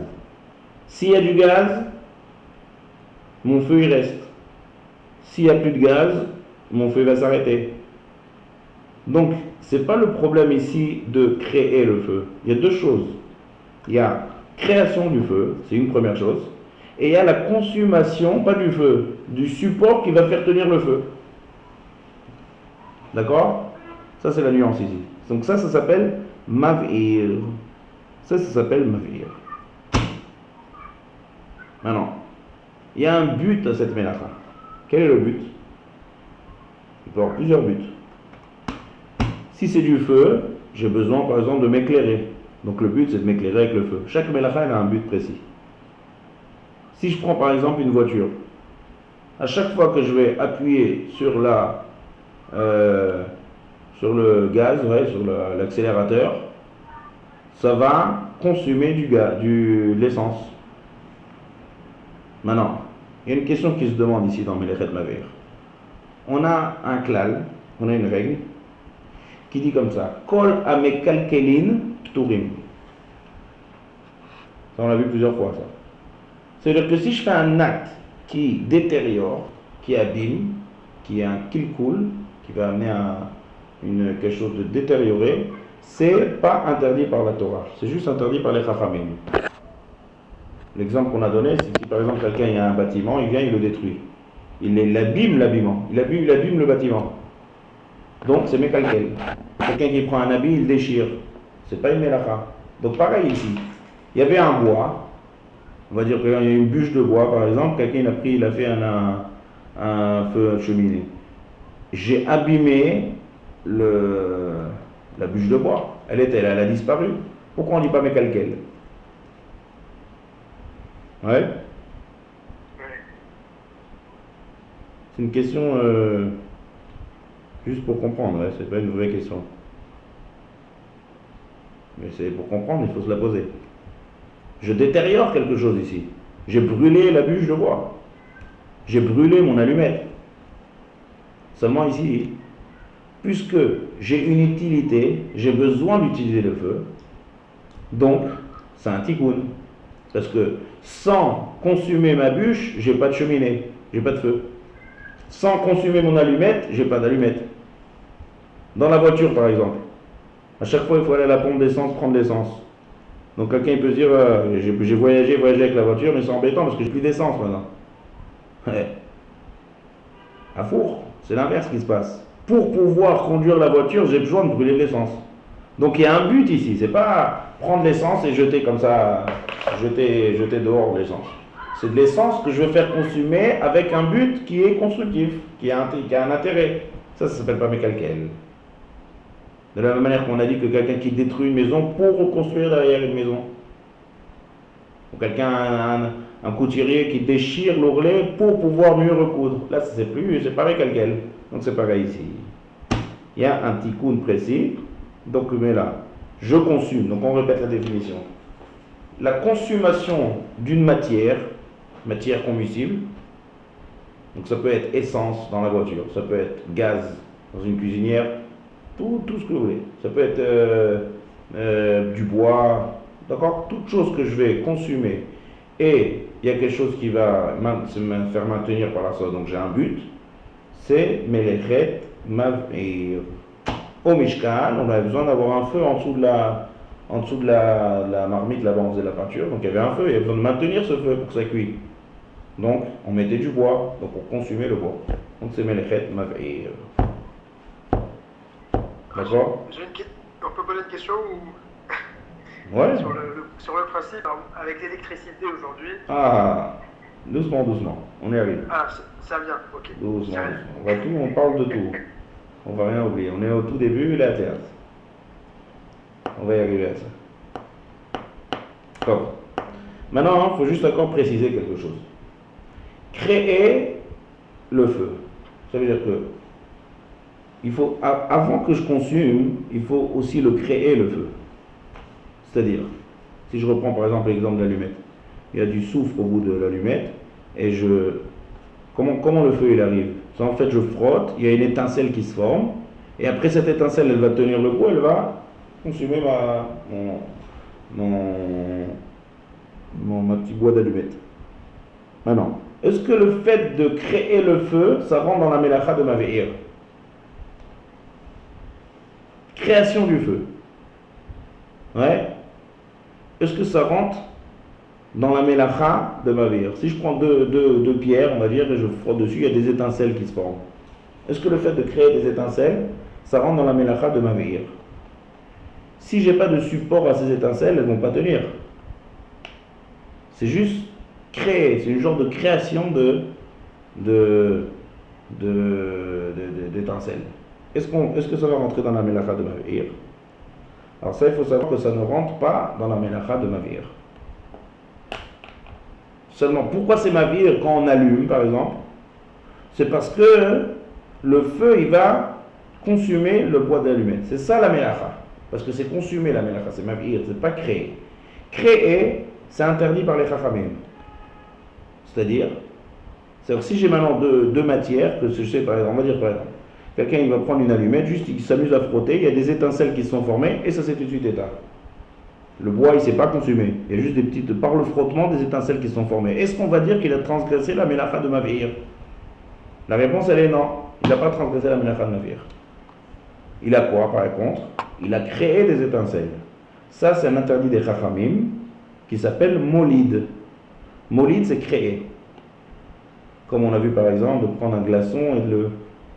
S'il y a du gaz, mon feu il reste. S'il n'y a plus de gaz, mon feu va s'arrêter. Donc, ce n'est pas le problème ici de créer le feu. Il y a deux choses. Il y a création du feu, c'est une première chose. Et il y a la consommation, pas du feu, du support qui va faire tenir le feu. D'accord? Ça, c'est la nuance ici. Donc ça s'appelle Mavir. Ça s'appelle Mavir. Maintenant, il y a un but à cette mélacha. Quel est le but? Il peut y avoir plusieurs buts. Si c'est du feu, j'ai besoin par exemple de m'éclairer. Donc le but c'est de m'éclairer avec le feu. Chaque mélacha elle a un but précis. Si je prends par exemple une voiture, à chaque fois que je vais appuyer sur le gaz, sur l'accélérateur, ça va consommer de l'essence. Maintenant, il y a une question qui se demande ici dans Melechet Maver. On a un klal, on a une règle qui dit comme ça: Kol amekalkelin pturim. Ça, on l'a vu plusieurs fois, ça. C'est-à-dire que si je fais un acte qui détériore, qui abîme, qui est un kilkul, qui va amener à quelque chose de détérioré, c'est pas interdit par la Torah, c'est juste interdit par les Chachamim. L'exemple qu'on a donné, c'est que si par exemple quelqu'un a un bâtiment, il vient, il le détruit. Il abîme l'habillement, il abîme le bâtiment. Donc c'est mécalquel. Quelqu'un qui prend un habit, il déchire. C'est pas une mélacha. Donc pareil ici. Il y avait un bois, on va dire qu'il y a une bûche de bois par exemple, quelqu'un il a fait un feu de cheminée. J'ai abîmé la bûche de bois. Elle a disparu. Pourquoi on ne dit pas mécalquel? Ouais. C'est une question juste pour comprendre, ouais, c'est pas une vraie question. Mais c'est pour comprendre, il faut se la poser. Je détériore quelque chose ici. J'ai brûlé la bûche de bois. J'ai brûlé mon allumette. Seulement ici, puisque j'ai une utilité, j'ai besoin d'utiliser le feu, donc c'est un tikkun. Parce que sans consumer ma bûche, j'ai pas de cheminée, j'ai pas de feu. Sans consumer mon allumette, j'ai pas d'allumette. Dans la voiture par exemple, à chaque fois il faut aller à la pompe d'essence, prendre l'essence. Donc quelqu'un peut se dire, j'ai voyagé avec la voiture, mais c'est embêtant parce que j'ai plus d'essence maintenant. Ouais. À four, c'est l'inverse qui se passe. Pour pouvoir conduire la voiture, j'ai besoin de brûler de l'essence. Donc il y a un but ici, c'est pas prendre l'essence et jeter comme ça, jeter dehors l'essence. C'est de l'essence que je vais faire consumer avec un but qui est constructif, qui a un intérêt. Ça s'appelle pas mécalquel. De la même manière qu'on a dit que quelqu'un qui détruit une maison pour reconstruire derrière une maison. Ou quelqu'un, un couturier qui déchire l'ourlet pour pouvoir mieux recoudre. Là, c'est pas mécalquel. Donc c'est pareil ici. Il y a un tikkun précis. Donc mais là, je consume. Donc on répète la définition. La consommation d'une matière combustible, donc ça peut être essence dans la voiture, ça peut être gaz dans une cuisinière, tout ce que vous voulez. Ça peut être du bois, d'accord? Toute chose que je vais consommer et il y a quelque chose qui va me faire maintenir par la sorte, donc j'ai un but, c'est Melechet Mav'ir. Au Mishkan, on avait besoin d'avoir un feu en dessous de la marmite, là-bas on faisait de la peinture, donc il y avait un feu, il y avait besoin de maintenir ce feu pour que ça cuise. Donc on mettait du bois, donc on consumait le bois. Donc c'est Melechet Mav'ir. D'accord? On peut poser une question ou... Ouais. Sur le principe, avec l'électricité aujourd'hui... Ah, doucement, on y arrive. Ah, ça vient, ok. Doucement. On parle de tout. On va rien oublier. On est au tout début, la terre. On va y arriver à ça. D'accord. Maintenant, il faut juste encore préciser quelque chose. Créer le feu. Ça veut dire que il faut, avant que je consume, il faut aussi le créer le feu. C'est-à-dire, si je reprends par exemple l'exemple de l'allumette, il y a du soufre au bout de l'allumette, et comment le feu il arrive? En fait, je frotte, il y a une étincelle qui se forme, et après cette étincelle, elle va tenir le coup, elle va consumer ma petite boîte d'allumettes. Maintenant, est-ce que le fait de créer le feu, ça rentre dans la mélacha de Maveir? Création du feu. Ouais. Est-ce que ça rentre dans la mélacha de Maveir? Si je prends deux pierres, on va dire, et je frotte dessus, il y a des étincelles qui se forment. Est-ce que le fait de créer des étincelles, ça rentre dans la mélacha de Maveir? Si j'ai pas de support à ces étincelles, elles ne vont pas tenir. C'est juste créer, c'est une genre de création d'étincelles. Est-ce que ça va rentrer dans la mélacha de Maveir? Alors ça, il faut savoir que ça ne rentre pas dans la mélacha de Maveir. Seulement, pourquoi c'est Maveir quand on allume, par exemple? C'est parce que le feu, il va consumer le bois d'allumette. C'est ça la mélacha. Parce que c'est consumer la mélacha, c'est Maveir, c'est pas créer. Créer, c'est interdit par les Chachamim. C'est-à-dire si j'ai maintenant deux matières, que je sais par exemple, on va dire par exemple, quelqu'un il va prendre une allumette, juste il s'amuse à frotter, il y a des étincelles qui se sont formées et ça s'est tout de suite éteint. Le bois il ne s'est pas consumé, il y a juste des petites, par le frottement, des étincelles qui se sont formées. Est-ce qu'on va dire qu'il a transgressé la mélacha de Mavir? La réponse elle est non, il n'a pas transgressé la mélacha de Mavir. Il a quoi par contre? Il a créé des étincelles. Ça c'est un interdit des Chachamim qui s'appelle molid. Molid c'est créer. Comme on a vu par exemple de prendre un glaçon et de le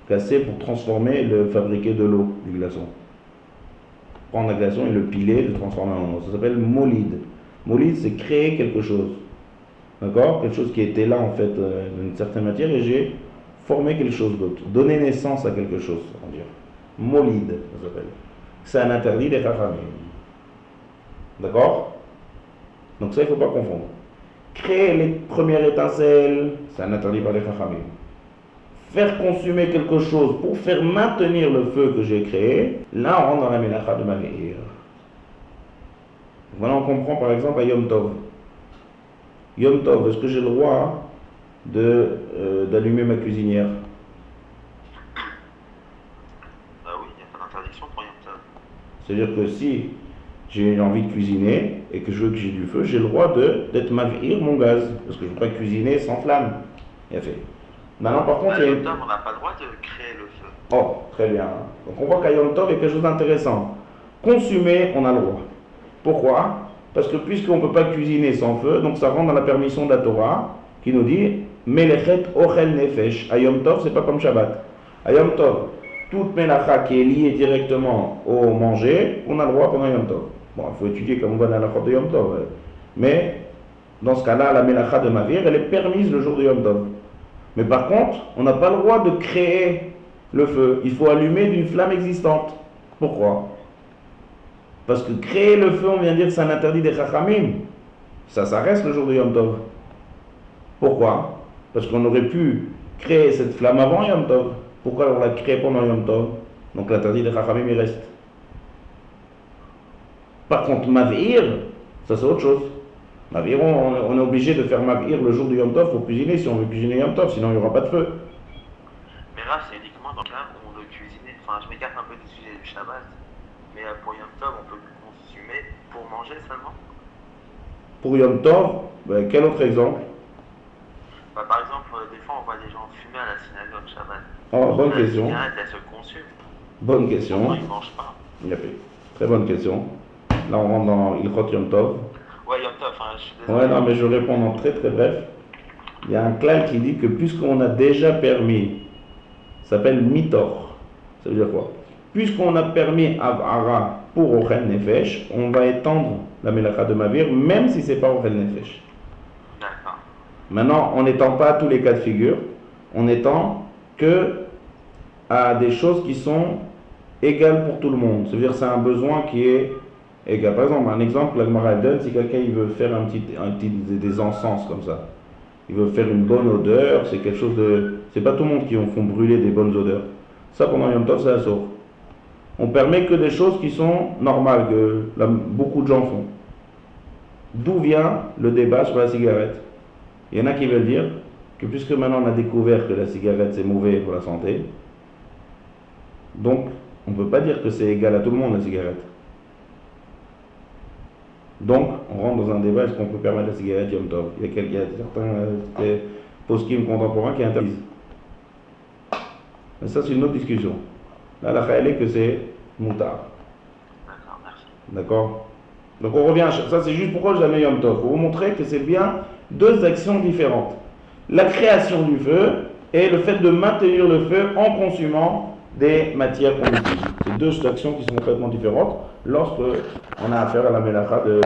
casser pour transformer et le fabriquer de l'eau du glaçon. Prendre un glaçon et le piler, le transformer en eau. Ça s'appelle molid. Molid c'est créer quelque chose. D'accord? Quelque chose qui était là en fait d'une certaine matière et j'ai formé quelque chose d'autre. Donner naissance à quelque chose, on va dire. Molid, ça s'appelle. C'est un interdit des Chachamim. D'accord? Donc ça il ne faut pas confondre. Créer les premières étincelles, c'est un interdit par les Chachamim. Faire consumer quelque chose pour faire maintenir le feu que j'ai créé, là on rentre dans la mélacha de Mavir. Voilà, on comprend par exemple à Yom Tov. Yom Tov, est-ce que j'ai le droit d'allumer ma cuisinière? Bah oui, il n'y a pas d'interdiction pour Yom Tov. C'est-à-dire que si j'ai envie de cuisiner et que je veux que j'ai du feu, j'ai le droit d'être Mavir mon gaz, parce que je ne peux pas cuisiner sans flamme. Il a fait. Maintenant, par contre, Yom Tov, on n'a pas le droit de créer le feu. Oh, très bien. Donc on voit qu'à Yom Tov, il y a quelque chose d'intéressant. Consumer, on a le droit. Pourquoi? Parce que puisqu'on ne peut pas cuisiner sans feu, donc ça rentre dans la permission de la Torah, qui nous dit Melechet ochel nefesh. À Yom Tov, c'est pas comme Shabbat. À Yom Tov, toute melacha qui est liée directement au manger, on a le droit pendant Yom Tov. Bon, il faut étudier comme on va dans la de Yom Tov. Mais, dans ce cas-là, la melacha de Mavir, elle est permise le jour de Yom Tov. Mais par contre, on n'a pas le droit de créer le feu. Il faut allumer d'une flamme existante. Pourquoi? Parce que créer le feu, on vient de dire que c'est un interdit des Chachamim. Ça reste le jour de Yom Tov. Pourquoi? Parce qu'on aurait pu créer cette flamme avant Yom Tov. Pourquoi on l'a créée pendant Yom Tov? Donc l'interdit des Chachamim, il reste. Par contre, Mavir, ça c'est autre chose. Mavir, on est obligé de faire Mavir le jour du Yom Tov pour cuisiner si on veut cuisiner Yom Tov, sinon il n'y aura pas de feu. Mais là, c'est uniquement dans le cas où on veut cuisiner. Enfin, je m'écarte un peu du sujet du Shabbat. Mais pour Yom Tov, on peut consommer pour manger seulement. Pour Yom Tov, quel autre exemple? Bah, par exemple, des fois, on voit des gens fumer à la synagogue Shabbat. Oh, bonne question. La cigarette, elle se consume. Bonne question. Pourquoi ils ne mangent pas? Il a fait. Très bonne question. Là, on rentre dans Ilchot Yom Tov. Ouais, Yom Tov, enfin, je suis désolé. Ouais, non, mais je réponds en très très bref. Il y a un klal qui dit que puisqu'on a déjà permis, ça s'appelle mitor. Ça veut dire quoi? Puisqu'on a permis Avara pour Ochel Nefesh, on va étendre la Melacha de Mavir, même si c'est pas Ochel Nefesh. D'accord. Maintenant, on n'étend pas à tous les cas de figure, on étend que à des choses qui sont égales pour tout le monde. Ça veut dire que c'est un besoin qui est égal. Par exemple, un exemple, la Gemara donne, si quelqu'un il veut faire des encens comme ça, il veut faire une bonne odeur, c'est quelque chose de... C'est pas tout le monde qui font brûler des bonnes odeurs. Ça, pendant Yom Tov, c'est assour. On permet que des choses qui sont normales, que beaucoup de gens font. D'où vient le débat sur la cigarette? Il y en a qui veulent dire que puisque maintenant on a découvert que la cigarette c'est mauvais pour la santé, donc on ne peut pas dire que c'est égal à tout le monde la cigarette. Donc on rentre dans un débat, est-ce qu'on peut permettre la cigarette Yom Tov? Il y a certains poskim contemporains qui interdisent. Mais ça c'est une autre discussion. Là la réalité est que c'est moutard. D'accord, merci. D'accord? Donc on revient à ça, c'est juste pourquoi je la mets Yom Tov, pour vous montrer que c'est bien deux actions différentes. La création du feu et le fait de maintenir le feu en consumant des matières combustibles. C'est deux actions qui sont complètement différentes lorsque on a affaire à la melacha de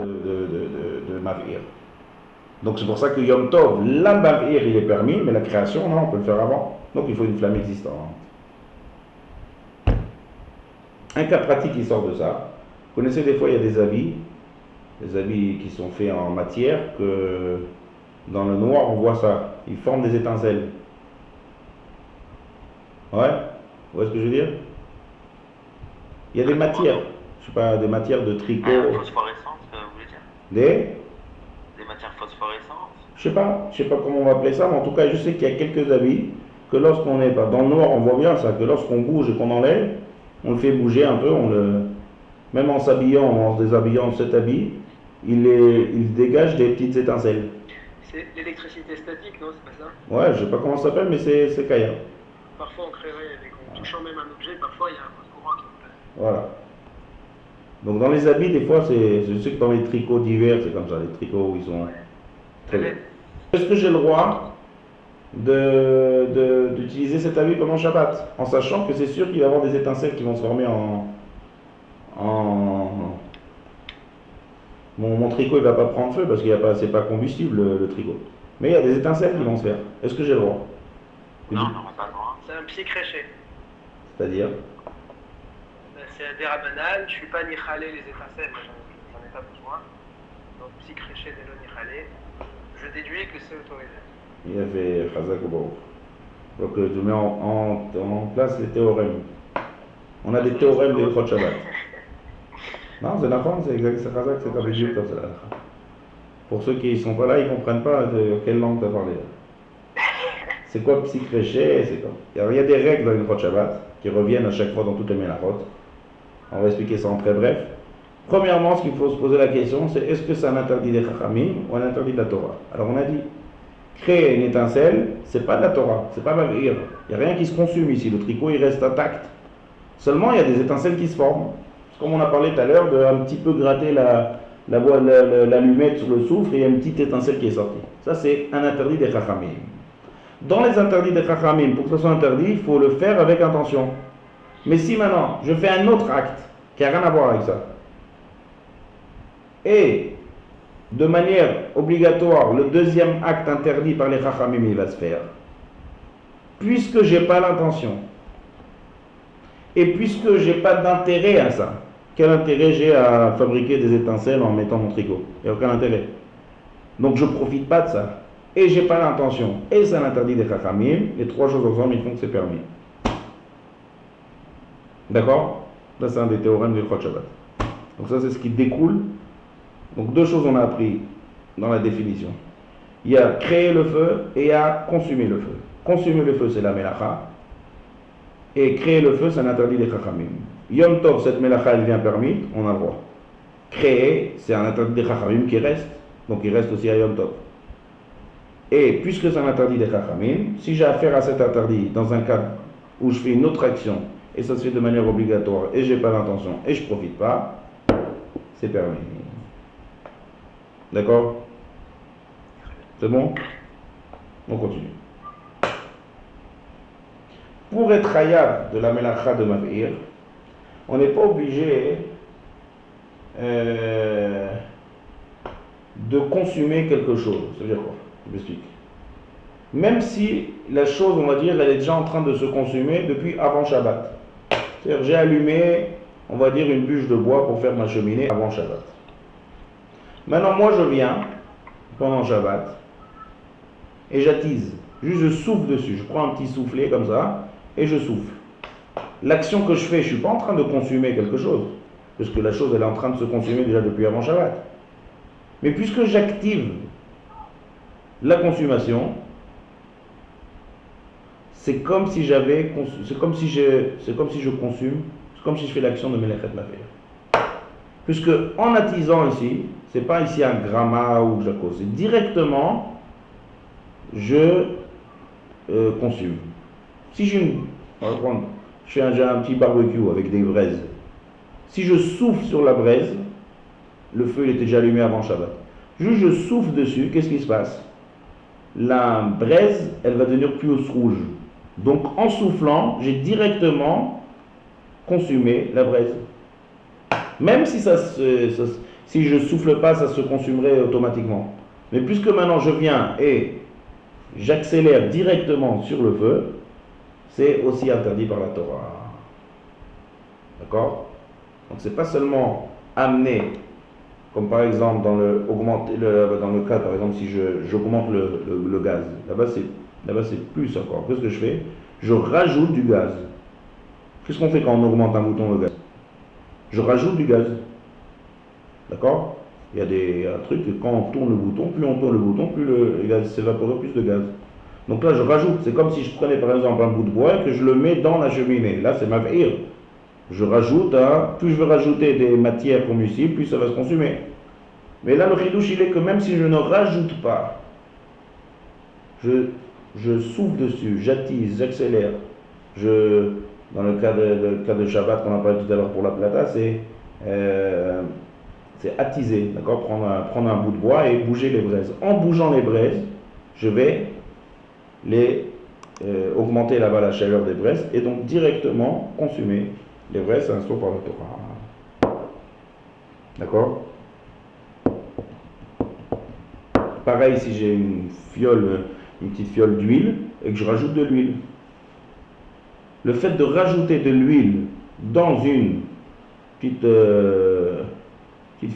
Mavir. Donc c'est pour ça que Yom Tov, la Mavir il est permis, mais la création, non, on peut le faire avant. Donc il faut une flamme existante. Un cas pratique qui sort de ça. Vous connaissez des fois il y a des habits qui sont faits en matière que dans le noir on voit ça, ils forment des étincelles. Ouais, vous voyez ce que je veux dire? Il y a des matières, je sais pas, des matières de tricot. Phosphorescentes, vous voulez dire? Des matières phosphorescentes? Je sais pas comment on va appeler ça, mais en tout cas, je sais qu'il y a quelques habits que lorsqu'on est dans le noir, on voit bien ça, que lorsqu'on bouge et qu'on enlève, on le fait bouger un peu, même en s'habillant, en se déshabillant de cet habit, il dégage des petites étincelles. C'est l'électricité statique, non? C'est pas ça? Ouais, je sais pas comment ça s'appelle, mais c'est Kaya. Parfois on créerait, en touchant même un objet, parfois il y a un coup de courant qui nous passe. Voilà. Donc dans les habits, des fois, je sais que dans les tricots d'hiver, c'est comme ça, les tricots où ils sont très bien. Est-ce que j'ai le droit d'utiliser cet habit pendant Shabbat, en sachant que c'est sûr qu'il va y avoir des étincelles qui vont se former mon tricot il va pas prendre feu parce qu'il c'est pas combustible le tricot. Mais il y a des étincelles qui vont se faire. Est-ce que j'ai le droit? Non, on n'aura pas le droit. C'est un pied créché. C'est-à-dire? C'est un dérabanal, je ne suis pas ni khalé les étincelles, moi j'en ai pas besoin. Donc si créché de l'eau ni khalé, je déduis que c'est autorisé. Il y avait Chazak au Baruch. Donc je mets en place les théorèmes. On a des théorèmes de Chod Shabbat. Non, c'est Nachon, c'est exact, c'est Chazak, c'est comme Dieu comme ça. Pour ceux qui ne sont pas là, ils ne comprennent pas de quelle langue tu as parlé. C'est quoi psychréché? Il y a des règles dans une Chod Shabbat qui reviennent à chaque fois dans toutes les Mélachot. On va expliquer ça en très bref. Premièrement, ce qu'il faut se poser la question, c'est est-ce que c'est un interdit des Chachamim ou un interdit de la Torah? Alors on a dit, créer une étincelle, c'est pas de la Torah, c'est pas Mavir. Il n'y a rien qui se consume ici, le tricot il reste intact. Seulement il y a des étincelles qui se forment. Comme on a parlé tout à l'heure, de un petit peu gratter l'allumette sur le soufre et il y a une petite étincelle qui est sortie. Ça c'est un interdit des Chachamim. Dans les interdits des Chachamim, pour que ce soit interdit, il faut le faire avec intention. Mais si maintenant, je fais un autre acte qui n'a rien à voir avec ça, et de manière obligatoire, le deuxième acte interdit par les Chachamim, il va se faire, puisque je n'ai pas l'intention, et puisque je n'ai pas d'intérêt à ça, quel intérêt j'ai à fabriquer des étincelles en mettant mon tricot? Il n'y a aucun intérêt. Donc je ne profite pas de ça, et je n'ai pas l'intention, et c'est un interdit des Chachamim, les trois choses ensemble, ils font que c'est permis. D'accord? Là, c'est un des théorèmes du Chod Shabbat. Donc ça, c'est ce qui découle. Donc deux choses on a appris dans la définition. Il y a créer le feu et il y a consumer le feu. Consumer le feu, c'est la melacha. Et créer le feu, c'est un interdit des Chachamim. Yom Tov, cette melacha, elle vient permis, on a le droit. Créer, c'est un interdit des Chachamim qui reste. Donc il reste aussi à Yom Tov. Et puisque c'est un interdit des Chachamim, si j'ai affaire à cet interdit dans un cas où je fais une autre action, et ça se fait de manière obligatoire, et je n'ai pas l'intention, et je ne profite pas, c'est permis. D'accord? C'est bon? On continue. Pour être hayab de la melacha de Mavir, on n'est pas obligé de consommer quelque chose. Ça veut dire quoi? Je m'explique. Même si la chose, on va dire, elle est déjà en train de se consumer depuis avant Shabbat. C'est-à-dire, j'ai allumé, on va dire, une bûche de bois pour faire ma cheminée avant Shabbat. Maintenant, moi, je viens, pendant Shabbat, et j'attise. Juste, je souffle dessus. Je prends un petit soufflet comme ça, et je souffle. L'action que je fais, je ne suis pas en train de consommer quelque chose, parce que la chose, elle est en train de se consumer déjà depuis avant Shabbat. Mais puisque j'active la consommation, c'est comme si je consume, c'est comme si je fais l'action de Melechet Mavir. Puisque en attisant ici, c'est pas ici un gramma ou jaco, c'est directement je consume. Si j'ai j'ai un petit barbecue avec des braises. Si je souffle sur la braise, le feu il était déjà allumé avant Shabbat. Juste je souffle dessus, qu'est-ce qui se passe? La braise, elle va devenir plus rouge. Donc en soufflant, j'ai directement consumé la braise. Même si si je souffle pas, ça se consumerait automatiquement. Mais puisque maintenant je viens et j'accélère directement sur le feu, c'est aussi interdit par la Torah. D'accord? Donc c'est pas seulement amener, comme par exemple dans le cas par exemple si j'augmente le gaz. Là-bas c'est plus encore. Qu'est-ce que je fais? Je rajoute du gaz. Qu'est-ce qu'on fait quand on augmente un bouton de gaz? Je rajoute du gaz. D'accord? Il y a un truc que quand on tourne le bouton, plus on tourne le bouton, plus le gaz s'évapore, plus de gaz. Donc là, je rajoute, c'est comme si je prenais par exemple un bout de bois et que je le mets dans la cheminée. Là, c'est mav'ir. Je rajoute, plus je veux rajouter des matières combustibles, plus ça va se consumer. Mais là, le chidouche, il est que même si je ne rajoute pas, je souffle dessus, j'attise, j'accélère. Dans le cas de Shabbat qu'on a parlé tout à l'heure pour la plata, c'est attiser, d'accord, prendre un bout de bois et bouger les braises. En bougeant les braises, je vais augmenter là-bas la chaleur des braises et donc directement consumer les braises, c'est instauré par le Torah. D'accord? Pareil si j'ai une petite fiole d'huile et que je rajoute de l'huile. Le fait de rajouter de l'huile dans une petite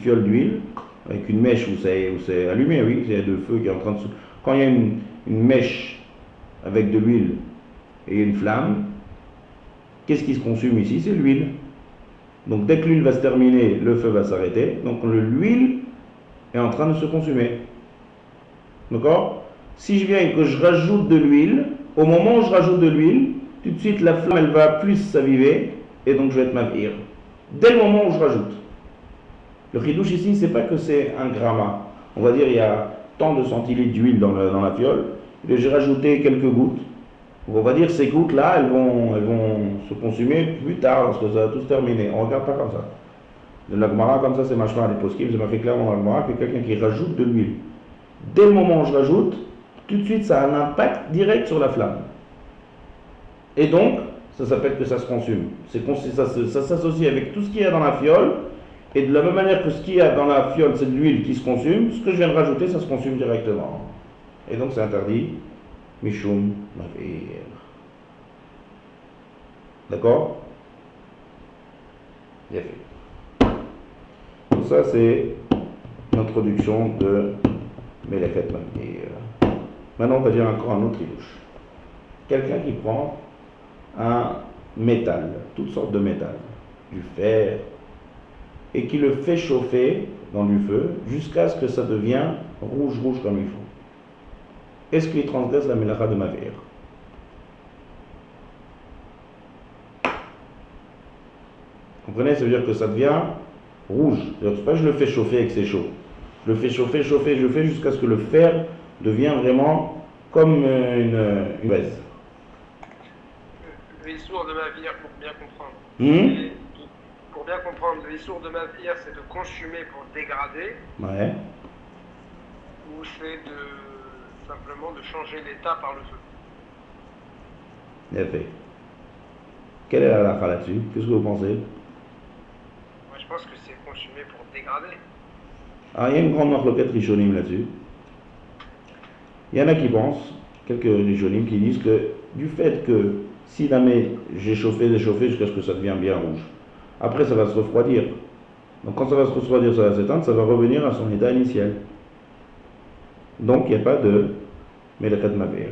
fiole d'huile, avec une mèche où c'est allumé, oui, il y a de feu qui est en train de se... Quand il y a une mèche avec de l'huile et une flamme, qu'est-ce qui se consume ici? C'est l'huile. Donc dès que l'huile va se terminer, le feu va s'arrêter. Donc l'huile est en train de se consumer. D'accord? Si je viens et que je rajoute de l'huile, au moment où je rajoute de l'huile, tout de suite la flamme elle va plus s'aviver et donc je vais être mav'ir. Dès le moment où je rajoute. Le chidouche ici, c'est pas que c'est un gramma. On va dire il y a tant de centilitres d'huile dans la fiole, et j'ai rajouté quelques gouttes. Donc on va dire ces gouttes là, elles vont se consumer plus tard parce que ça va tout se terminer. On ne regarde pas comme ça. De l'agmara comme ça, c'est machma les poskim, c'est marqué clairement dans l'agmara que quelqu'un qui rajoute de l'huile. Dès le moment où je rajoute, tout de suite ça a un impact direct sur la flamme. Et donc, ça s'appelle que ça se consume. Ça s'associe avec tout ce qu'il y a dans la fiole, et de la même manière que ce qu'il y a dans la fiole, c'est de l'huile qui se consume, ce que je viens de rajouter, ça se consume directement. Et donc c'est interdit. Mishum mav'ir. D'accord? Bien fait. Donc ça c'est l'introduction de Melekhet Mav'ir. Maintenant on va dire encore un autre idouche. Quelqu'un qui prend un métal, toutes sortes de métal, du fer, et qui le fait chauffer dans du feu jusqu'à ce que ça devienne rouge comme il faut. Est-ce qu'il transgresse la mélacha de mav'ir? Comprenez? Ça veut dire que ça devient rouge. C'est pas que je le fais chauffer et que c'est chaud. Je le fais chauffer jusqu'à ce que le fer devienne vraiment comme une braise. Le issour de mav'ir, pour bien comprendre. Pour bien comprendre, le issour de mav'ir, c'est de consumer pour dégrader. Ouais. Ou c'est simplement de changer l'état par le feu. Bien fait. Quelle est la halakha là-dessus? Qu'est-ce que vous pensez? Moi, je pense que c'est consumer pour dégrader. Ah, il y a une grande marloquette rishonim là-dessus. Il y en a qui pensent, quelques rishonim qui disent que du fait que si jamais j'ai chauffé jusqu'à ce que ça devienne bien rouge, après ça va se refroidir. Donc quand ça va se refroidir, ça va s'éteindre, ça va revenir à son état initial. Donc il n'y a pas de Melekhet Mav'ir.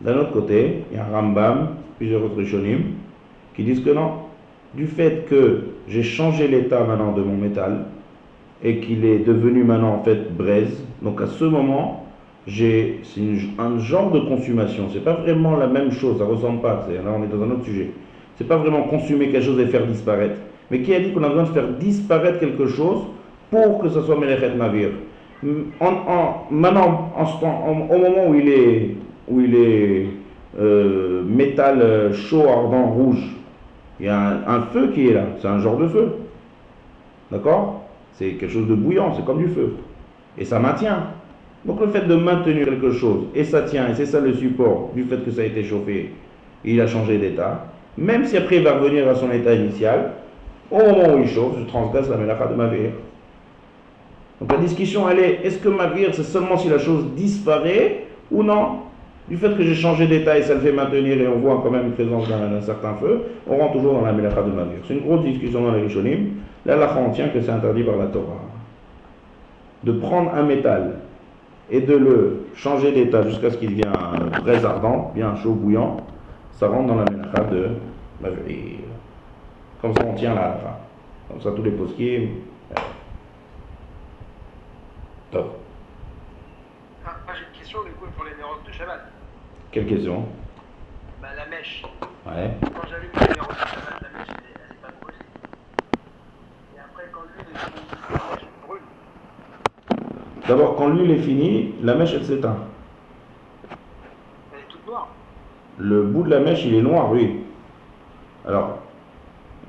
D'un autre côté, il y a un Rambam, plusieurs autres rishonim, qui disent que non. Du fait que j'ai changé l'état maintenant de mon métal, et qu'il est devenu maintenant en fait braise, donc à ce moment, c'est un genre de consommation. C'est pas vraiment la même chose, ça ressemble pas. Là on est dans un autre sujet. C'est pas vraiment consommer quelque chose et faire disparaître. Mais qui a dit qu'on a besoin de faire disparaître quelque chose pour que ça soit Melekhet Mav'ir? Maintenant, au moment où il est métal chaud, ardent, rouge, il y a un feu qui est là. C'est un genre de feu. D'accord? C'est quelque chose de bouillant, c'est comme du feu. Et ça maintient. Donc le fait de maintenir quelque chose, et ça tient, et c'est ça le support du fait que ça a été chauffé, il a changé d'état, même si après il va revenir à son état initial, au moment où il chauffe, je transgresse la mélacha de mav'ir. Donc la discussion elle est, est-ce que mav'ir c'est seulement si la chose disparaît ou non? Du fait que j'ai changé d'état et ça le fait maintenir et on voit quand même une présence d'un certain feu, on rentre toujours dans la mélacha de mav'ir. C'est une grosse discussion dans les Rishonim. Là, la on tient que c'est interdit par la Torah. De prendre un métal et de le changer d'état jusqu'à ce qu'il devienne très ardent, bien chaud, bouillant, ça rentre dans la mélacha de mav'ir. Comme ça on tient la halakha. Comme ça tous les poskim. Top. Ah, moi j'ai une question du coup pour les nérotes de Shabbat. Quelle question? Bah, la mèche. Ouais. Quand j'allume les nérotes de Shabbat, la mèche elle est pas brûlée. Et après, quand l'huile est finie, la mèche brûle. D'abord, quand l'huile est finie, la mèche, elle s'éteint. Elle est toute noire. Le bout de la mèche, il est noir, oui. Alors,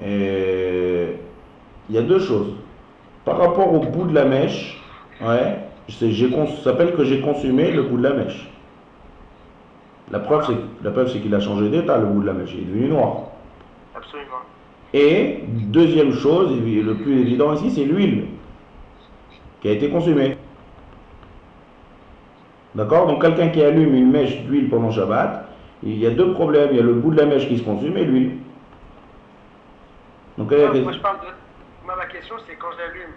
il y a deux choses. Par rapport au bout de la mèche, ouais, ça s'appelle que j'ai consumé le bout de la mèche. La preuve, c'est qu'il a changé d'état, le bout de la mèche, il est devenu noir. Absolument. Et deuxième chose, le plus évident ici, c'est l'huile qui a été consumée. D'accord? Donc quelqu'un qui allume une mèche d'huile pendant Shabbat, il y a deux problèmes. Il y a le bout de la mèche qui se consume et l'huile. Donc Moi, je parle de. Moi, ma question, c'est quand j'allume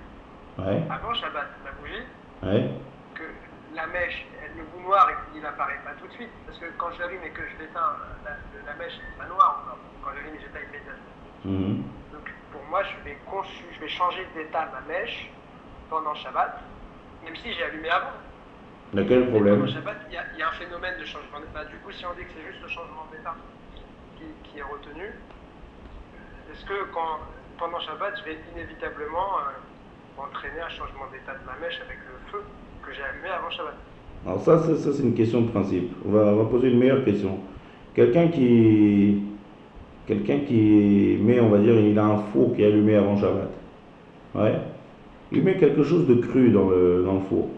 ouais, avant Shabbat la bougie, ouais, que la mèche, le bout noir, il apparaît pas tout de suite. Parce que quand je l'allume et que je l'éteins, la mèche n'est pas noire encore. Quand j'allume, j'éteins immédiatement. mhm. Donc pour moi, je vais changer d'état ma mèche pendant Shabbat, même si j'ai allumé avant. Il y a quel Mais problème? pendant Shabbat, il y a un phénomène de changement d'état. Du coup, si on dit que c'est juste le changement d'état qui est retenu, est-ce que pendant Shabbat, je vais inévitablement entraîner un changement d'état de ma mèche avec le feu que j'ai allumé avant Shabbat? Alors ça c'est une question de principe. On va poser une meilleure question. Quelqu'un qui met, on va dire, il a un four qui est allumé avant Shabbat. Ouais. Il met quelque chose de cru dans le four.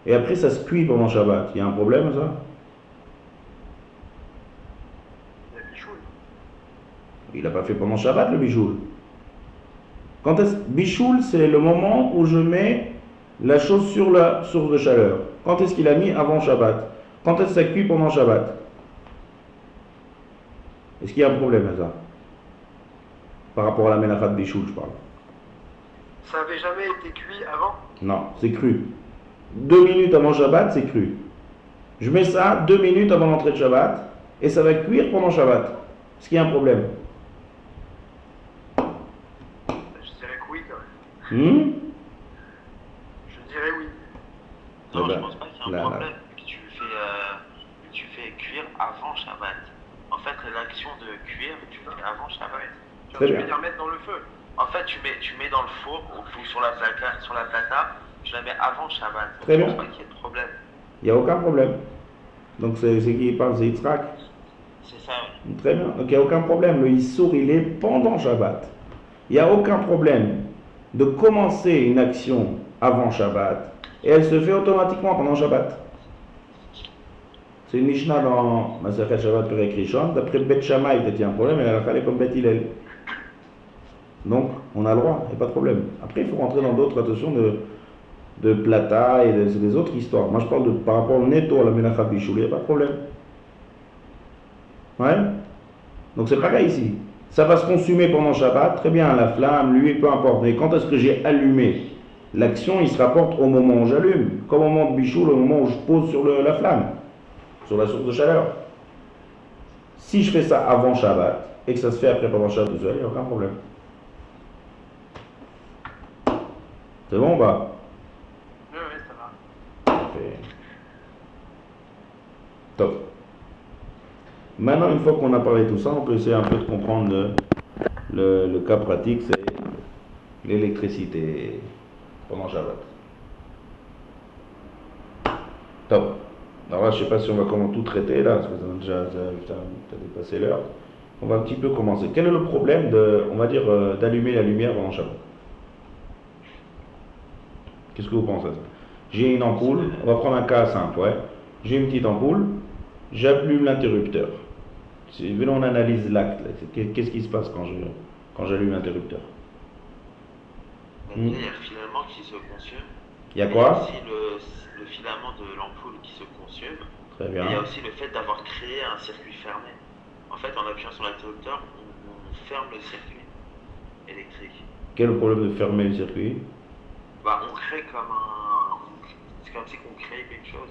Et après ça se cuit pendant Shabbat. Il y a un problème ça? Il y a bichoul. Il n'a pas fait pendant Shabbat le bichoul. Bichoul, c'est le moment où je mets la chose sur la source de chaleur. Quand est-ce qu'il a mis avant Shabbat? Quand est-ce que ça cuit pendant Shabbat? Est-ce qu'il y a un problème à ça? Par rapport à la mélacha de bichoul, je parle. Ça n'avait jamais été cuit avant? Non, c'est cru. 2 minutes avant Shabbat, c'est cru. Je mets ça 2 minutes avant l'entrée de Shabbat et ça va cuire pendant Shabbat. Est-ce qu'il y a un problème? Je dirais que oui quand même. Je dirais oui. Non, Eh ben, je pense pas qu'il y ait un problème que tu fais cuire avant Shabbat. En fait, l'action de cuire, tu le fais avant Shabbat. Tu Très veux bien. dire mettre dans le feu? En fait, tu mets dans le four ou sur la plata, tu la mets avant Shabbat. Très je bien. pense pas qu'il y ait de problème. Il n'y a aucun problème. Donc c'est qui parle, c'est Yitzhak. C'est ça, oui. Très bien. Donc il n'y a aucun problème. Le Issour, il est pendant Shabbat. Il n'y a aucun problème de commencer une action avant Shabbat et elle se fait automatiquement pendant Shabbat. C'est une Mishnah dans Masechet Shabbat Perek Rishon. D'après Bet Shammai, il y a un problème, et la halakha est comme Bet Hillel. Donc, on a le droit, il n'y a pas de problème. Après, il faut rentrer dans d'autres attentions de plata et des autres histoires. Moi, je parle par rapport au netto à la Melacha Bichoul, il n'y a pas de problème. Ouais. Donc, c'est pareil ici. Ça va se consumer pendant Shabbat, très bien, la flamme, l'huile, peu importe. Mais quand est-ce que j'ai allumé? L'action, il se rapporte au moment où j'allume, comme au moment de Bichoul, au moment où je pose sur la flamme, sur la source de chaleur. Si je fais ça avant Shabbat et que ça se fait après pendant Shabbat tout seul, il n'y a aucun problème. C'est bon ou pas? Oui, ça va. Parfait. Top. Maintenant, une fois qu'on a parlé de tout ça, on peut essayer un peu de comprendre le cas pratique, c'est l'électricité pendant Shabbat. Top. Alors là, je ne sais pas si on va comment tout traiter là, parce que t'as dépassé l'heure. On va un petit peu commencer. Quel est le problème d'allumer la lumière pendant Shabbat? Qu'est-ce que vous pensez de ça? J'ai une ampoule, on va prendre un cas simple, ouais. J'ai une petite ampoule, j'allume l'interrupteur. Venons, on analyse l'acte. Qu'est-ce qui se passe quand j'allume l'interrupteur? Il y a le filament qui se consume. Il y a quoi? Il y a aussi le filament de l'ampoule qui se consume. Très bien. Et il y a aussi le fait d'avoir créé un circuit fermé. En fait, en appuyant sur l'interrupteur, on ferme le circuit électrique. Quel est le problème de fermer le circuit? On crée c'est comme si on crée quelque chose.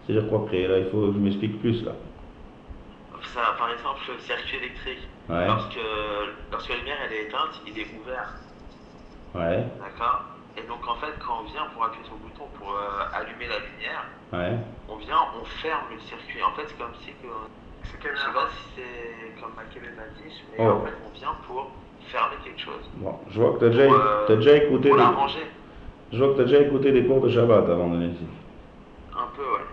C'est-à-dire quoi créer là? Il faut que je m'explique plus là. Ça, par exemple, le circuit électrique. Ouais. Lorsque la lumière elle est éteinte, il est ouvert. Ouais. D'accord? Et donc en fait, quand on vient pour appuyer sur le bouton pour allumer la lumière, Ouais. on vient, on ferme le circuit. En fait, c'est comme si que, C'est je quelle sais pas si c'est comme Makebe m'a dit, mais Oh. en fait, on vient pour fermer quelque chose, Bon, je vois que tu as, pour, déjà écouté pour des, l'arranger. je vois que t'as déjà écouté des cours de Shabbat avant de venir ici. Un peu, ouais.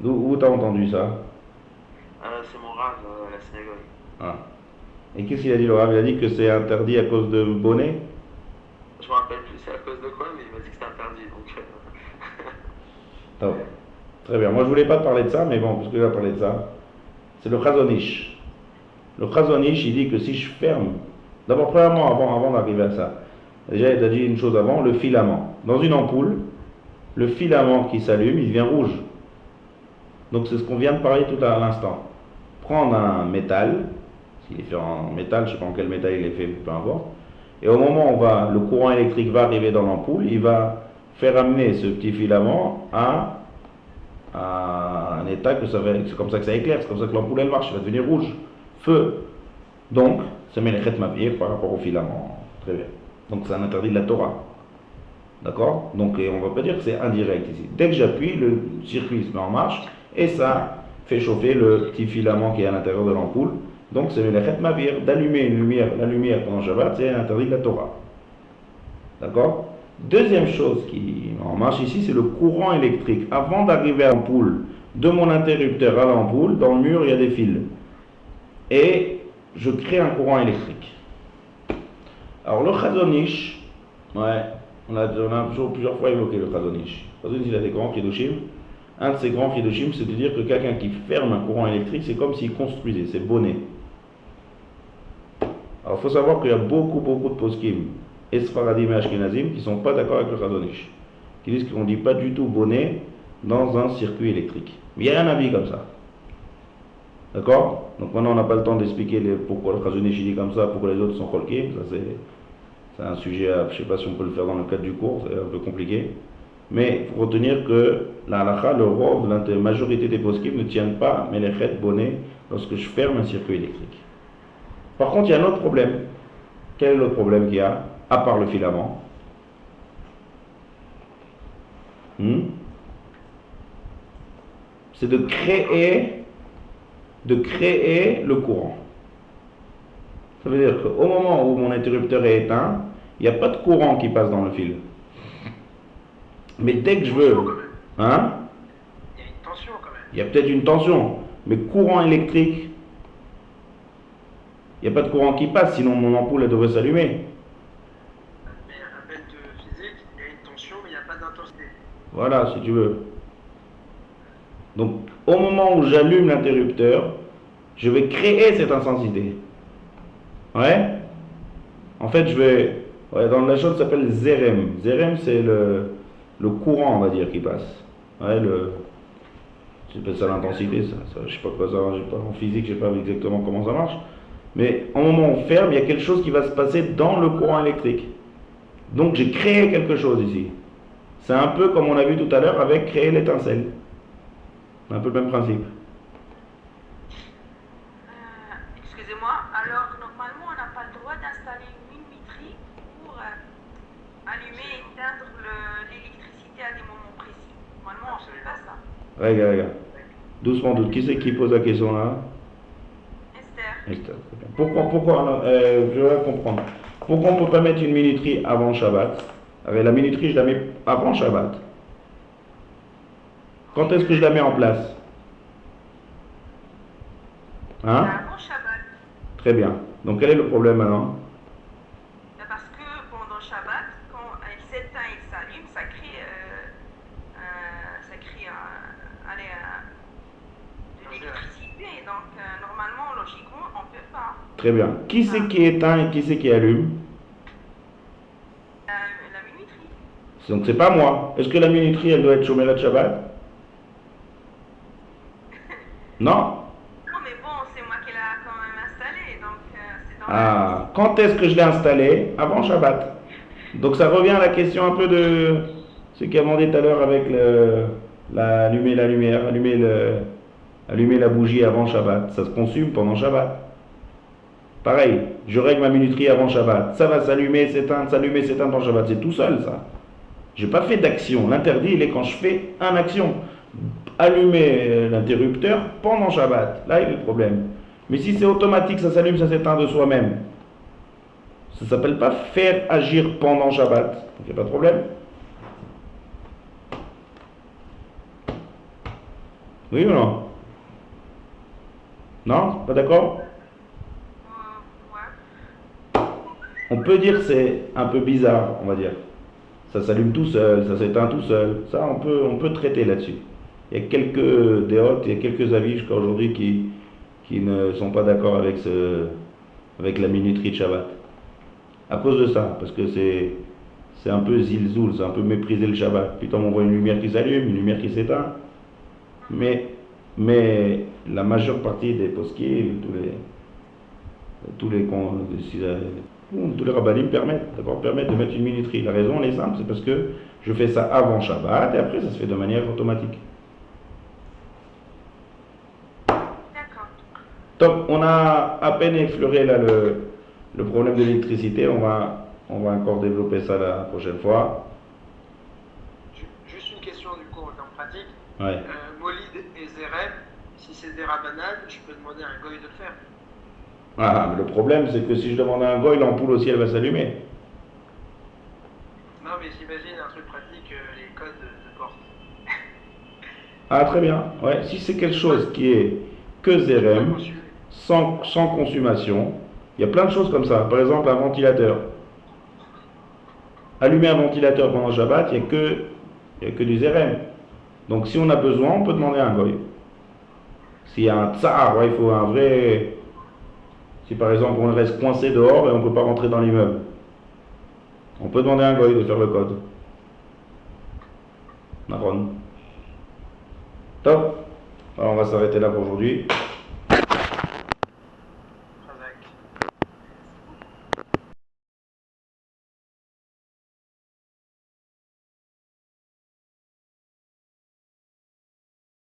Où t'as entendu ça? C'est mon rave à la synagogue. Ah. Et qu'est-ce qu'il a dit le Rav? Il a dit que c'est interdit à cause de bonnet? Je me rappelle plus c'est à cause de quoi, mais il m'a dit que c'était interdit. Donc, Ah ouais. Très bien. Moi, je voulais pas te parler de ça, mais bon, puisque tu as parlé de ça, c'est le Chazon-Ish. Le Chazon-Ish, il dit que si je ferme, d'abord, premièrement, avant d'arriver à ça, déjà, il t'a dit une chose avant, le filament. Dans une ampoule, le filament qui s'allume, il devient rouge. Donc, c'est ce qu'on vient de parler tout à l'instant. Prendre un métal, s'il est fait en métal, je ne sais pas en quel métal il est fait, peu importe, et au moment où le courant électrique va arriver dans l'ampoule, il va faire amener ce petit filament à un état que c'est comme ça que ça éclaire, c'est comme ça que l'ampoule elle marche, elle va devenir rouge, feu. Donc, ça met les khêt mavir par rapport au filament. Très bien. Donc, c'est un interdit de la Torah. D'accord? Donc, et on ne va pas dire que c'est indirect ici. Dès que j'appuie, le circuit se met en marche et ça fait chauffer le petit filament qui est à l'intérieur de l'ampoule. Donc, c'est le khêt mavir d'allumer la lumière pendant Shabbat, c'est un interdit de la Torah. D'accord? Deuxième chose qui en marche ici, c'est le courant électrique. Avant d'arriver à l'ampoule, de mon interrupteur à l'ampoule, dans le mur, il y a des fils. Et je crée un courant électrique. Alors le Chazon-Ish, ouais, on a plusieurs fois évoqué le Chazon-Ish. Le Chazon-Ish, il a des grands Chidushim. Un de ces grands Chidushim, c'est de dire que quelqu'un qui ferme un courant électrique, c'est comme s'il construisait, c'est bonnet. Alors il faut savoir qu'il y a beaucoup de poskim, et Sfaradim et Ashkenazim, qui ne sont pas d'accord avec le Chazon-Ish, qui disent qu'on ne dit pas du tout bonnet dans un circuit électrique. Mais il y a un avis comme ça. D'accord? Donc maintenant on n'a pas le temps d'expliquer pourquoi le Chazon-Ish dit comme ça, pourquoi les autres sont cholkim. Ça c'est un sujet, je ne sais pas si on peut le faire dans le cadre du cours, c'est un peu compliqué. Mais il faut retenir que la halakha, le rov, la majorité des poskim ne tiennent pas melechet bonnet lorsque je ferme un circuit électrique. Par contre, il y a un autre problème. Quel est l'autre problème qu'il y a, à part le filament? C'est de créer le courant. Ça veut dire qu'au moment où mon interrupteur est éteint, il n'y a pas de courant qui passe dans le fil. Mais dès que je veux... Hein? Il y a une tension quand même. Il y a peut-être une tension, mais courant électrique, il n'y a pas de courant qui passe, sinon mon ampoule elle devrait s'allumer. Mais rappel de physique, il y a une tension, mais il n'y a pas d'intensité. Voilà, si tu veux. Donc, au moment où j'allume l'interrupteur, je vais créer cette intensité. Ouais? En fait, dans la chose, ça s'appelle zérem. Zérem, c'est le courant, on va dire, qui passe. Ouais, c'est ça l'intensité, ça, je sais pas quoi ça, en physique, je sais pas exactement comment ça marche. Mais au moment où on ferme, il y a quelque chose qui va se passer dans le courant électrique. Donc j'ai créé quelque chose ici. C'est un peu comme on a vu tout à l'heure avec créer l'étincelle. C'est un peu le même principe. Excusez-moi, alors normalement on n'a pas le droit d'installer une minuterie pour allumer et éteindre l'électricité à des moments précis. Normalement on ne fait pas ça. Regarde. Doucement, qui c'est qui pose la question là? Esther. Pourquoi je vais comprendre. Pourquoi on ne peut pas mettre une minuterie avant Shabbat? La minuterie, je la mets avant Shabbat. Quand est-ce que je la mets en place? Hein? Avant Shabbat. Très bien. Donc quel est le problème maintenant? Parce que pendant Shabbat, quand elle s'éteint et s'allume, ça crée de l'électricité. Donc normalement, logiquement, on ne peut pas. Très bien. Qui c'est qui éteint et qui c'est qui allume? La minuterie. Donc c'est pas moi. Est-ce que la minuterie, elle doit être chômée de Shabbat? Non? Non, mais bon, c'est moi qui l'ai quand même installée, donc c'est dans Ah, quand est-ce que je l'ai installé? Avant Shabbat. Donc ça revient à la question un peu de ce qu'il a demandé tout à l'heure avec allumer la lumière, allumer la bougie avant Shabbat. Ça se consume pendant Shabbat. Pareil, je règle ma minuterie avant Shabbat. Ça va s'allumer, s'éteindre dans Shabbat. C'est tout seul, ça. Je n'ai pas fait d'action. L'interdit, il est quand je fais une action. Allumer l'interrupteur pendant Shabbat. Là, il y a le problème. Mais si c'est automatique, ça s'allume, ça s'éteint de soi-même. Ça ne s'appelle pas faire agir pendant Shabbat. Donc, il n'y a pas de problème. Oui ou non? Non? Pas d'accord? Ouais. On peut dire que c'est un peu bizarre, on va dire. Ça s'allume tout seul, ça s'éteint tout seul. Ça, on peut traiter là-dessus. Il y a quelques déotes, il y a quelques avis jusqu'à aujourd'hui qui ne sont pas d'accord avec la minuterie de Shabbat. À cause de ça, parce que c'est un peu zilzoul, c'est un peu mépriser le Shabbat. Putain, on voit une lumière qui s'allume, une lumière qui s'éteint. Mais la majeure partie des posquiers, tous les rabbinim permettent de mettre une minuterie. La raison, elle est simple, c'est parce que je fais ça avant Shabbat et après ça se fait de manière automatique. D'accord. Donc, on a à peine effleuré là le problème de l'électricité. On va encore développer ça la prochaine fois. Juste une question du coup en termes pratiques. Ouais. Molid et Zerem, si c'est des rabanades, je peux demander à un goy de le faire. Ah, mais le problème, c'est que si je demande à un goy, l'ampoule aussi, elle va s'allumer. Non, mais j'imagine un truc pratique, les codes de porte. Ah, très bien. Ouais. Si c'est quelque chose qui est que Zerem, sans consommation, il y a plein de choses comme ça. Par exemple, un ventilateur. Allumer un ventilateur pendant Shabbat, il n'y a que du Zerem. Donc si on a besoin, on peut demander à un goy. S'il y a un tsar, ouais, il faut un vrai... Si par exemple on reste coincé dehors et on ne peut pas rentrer dans l'immeuble, on peut demander à un goy de faire le code. Naron. Top. Alors on va s'arrêter là pour aujourd'hui.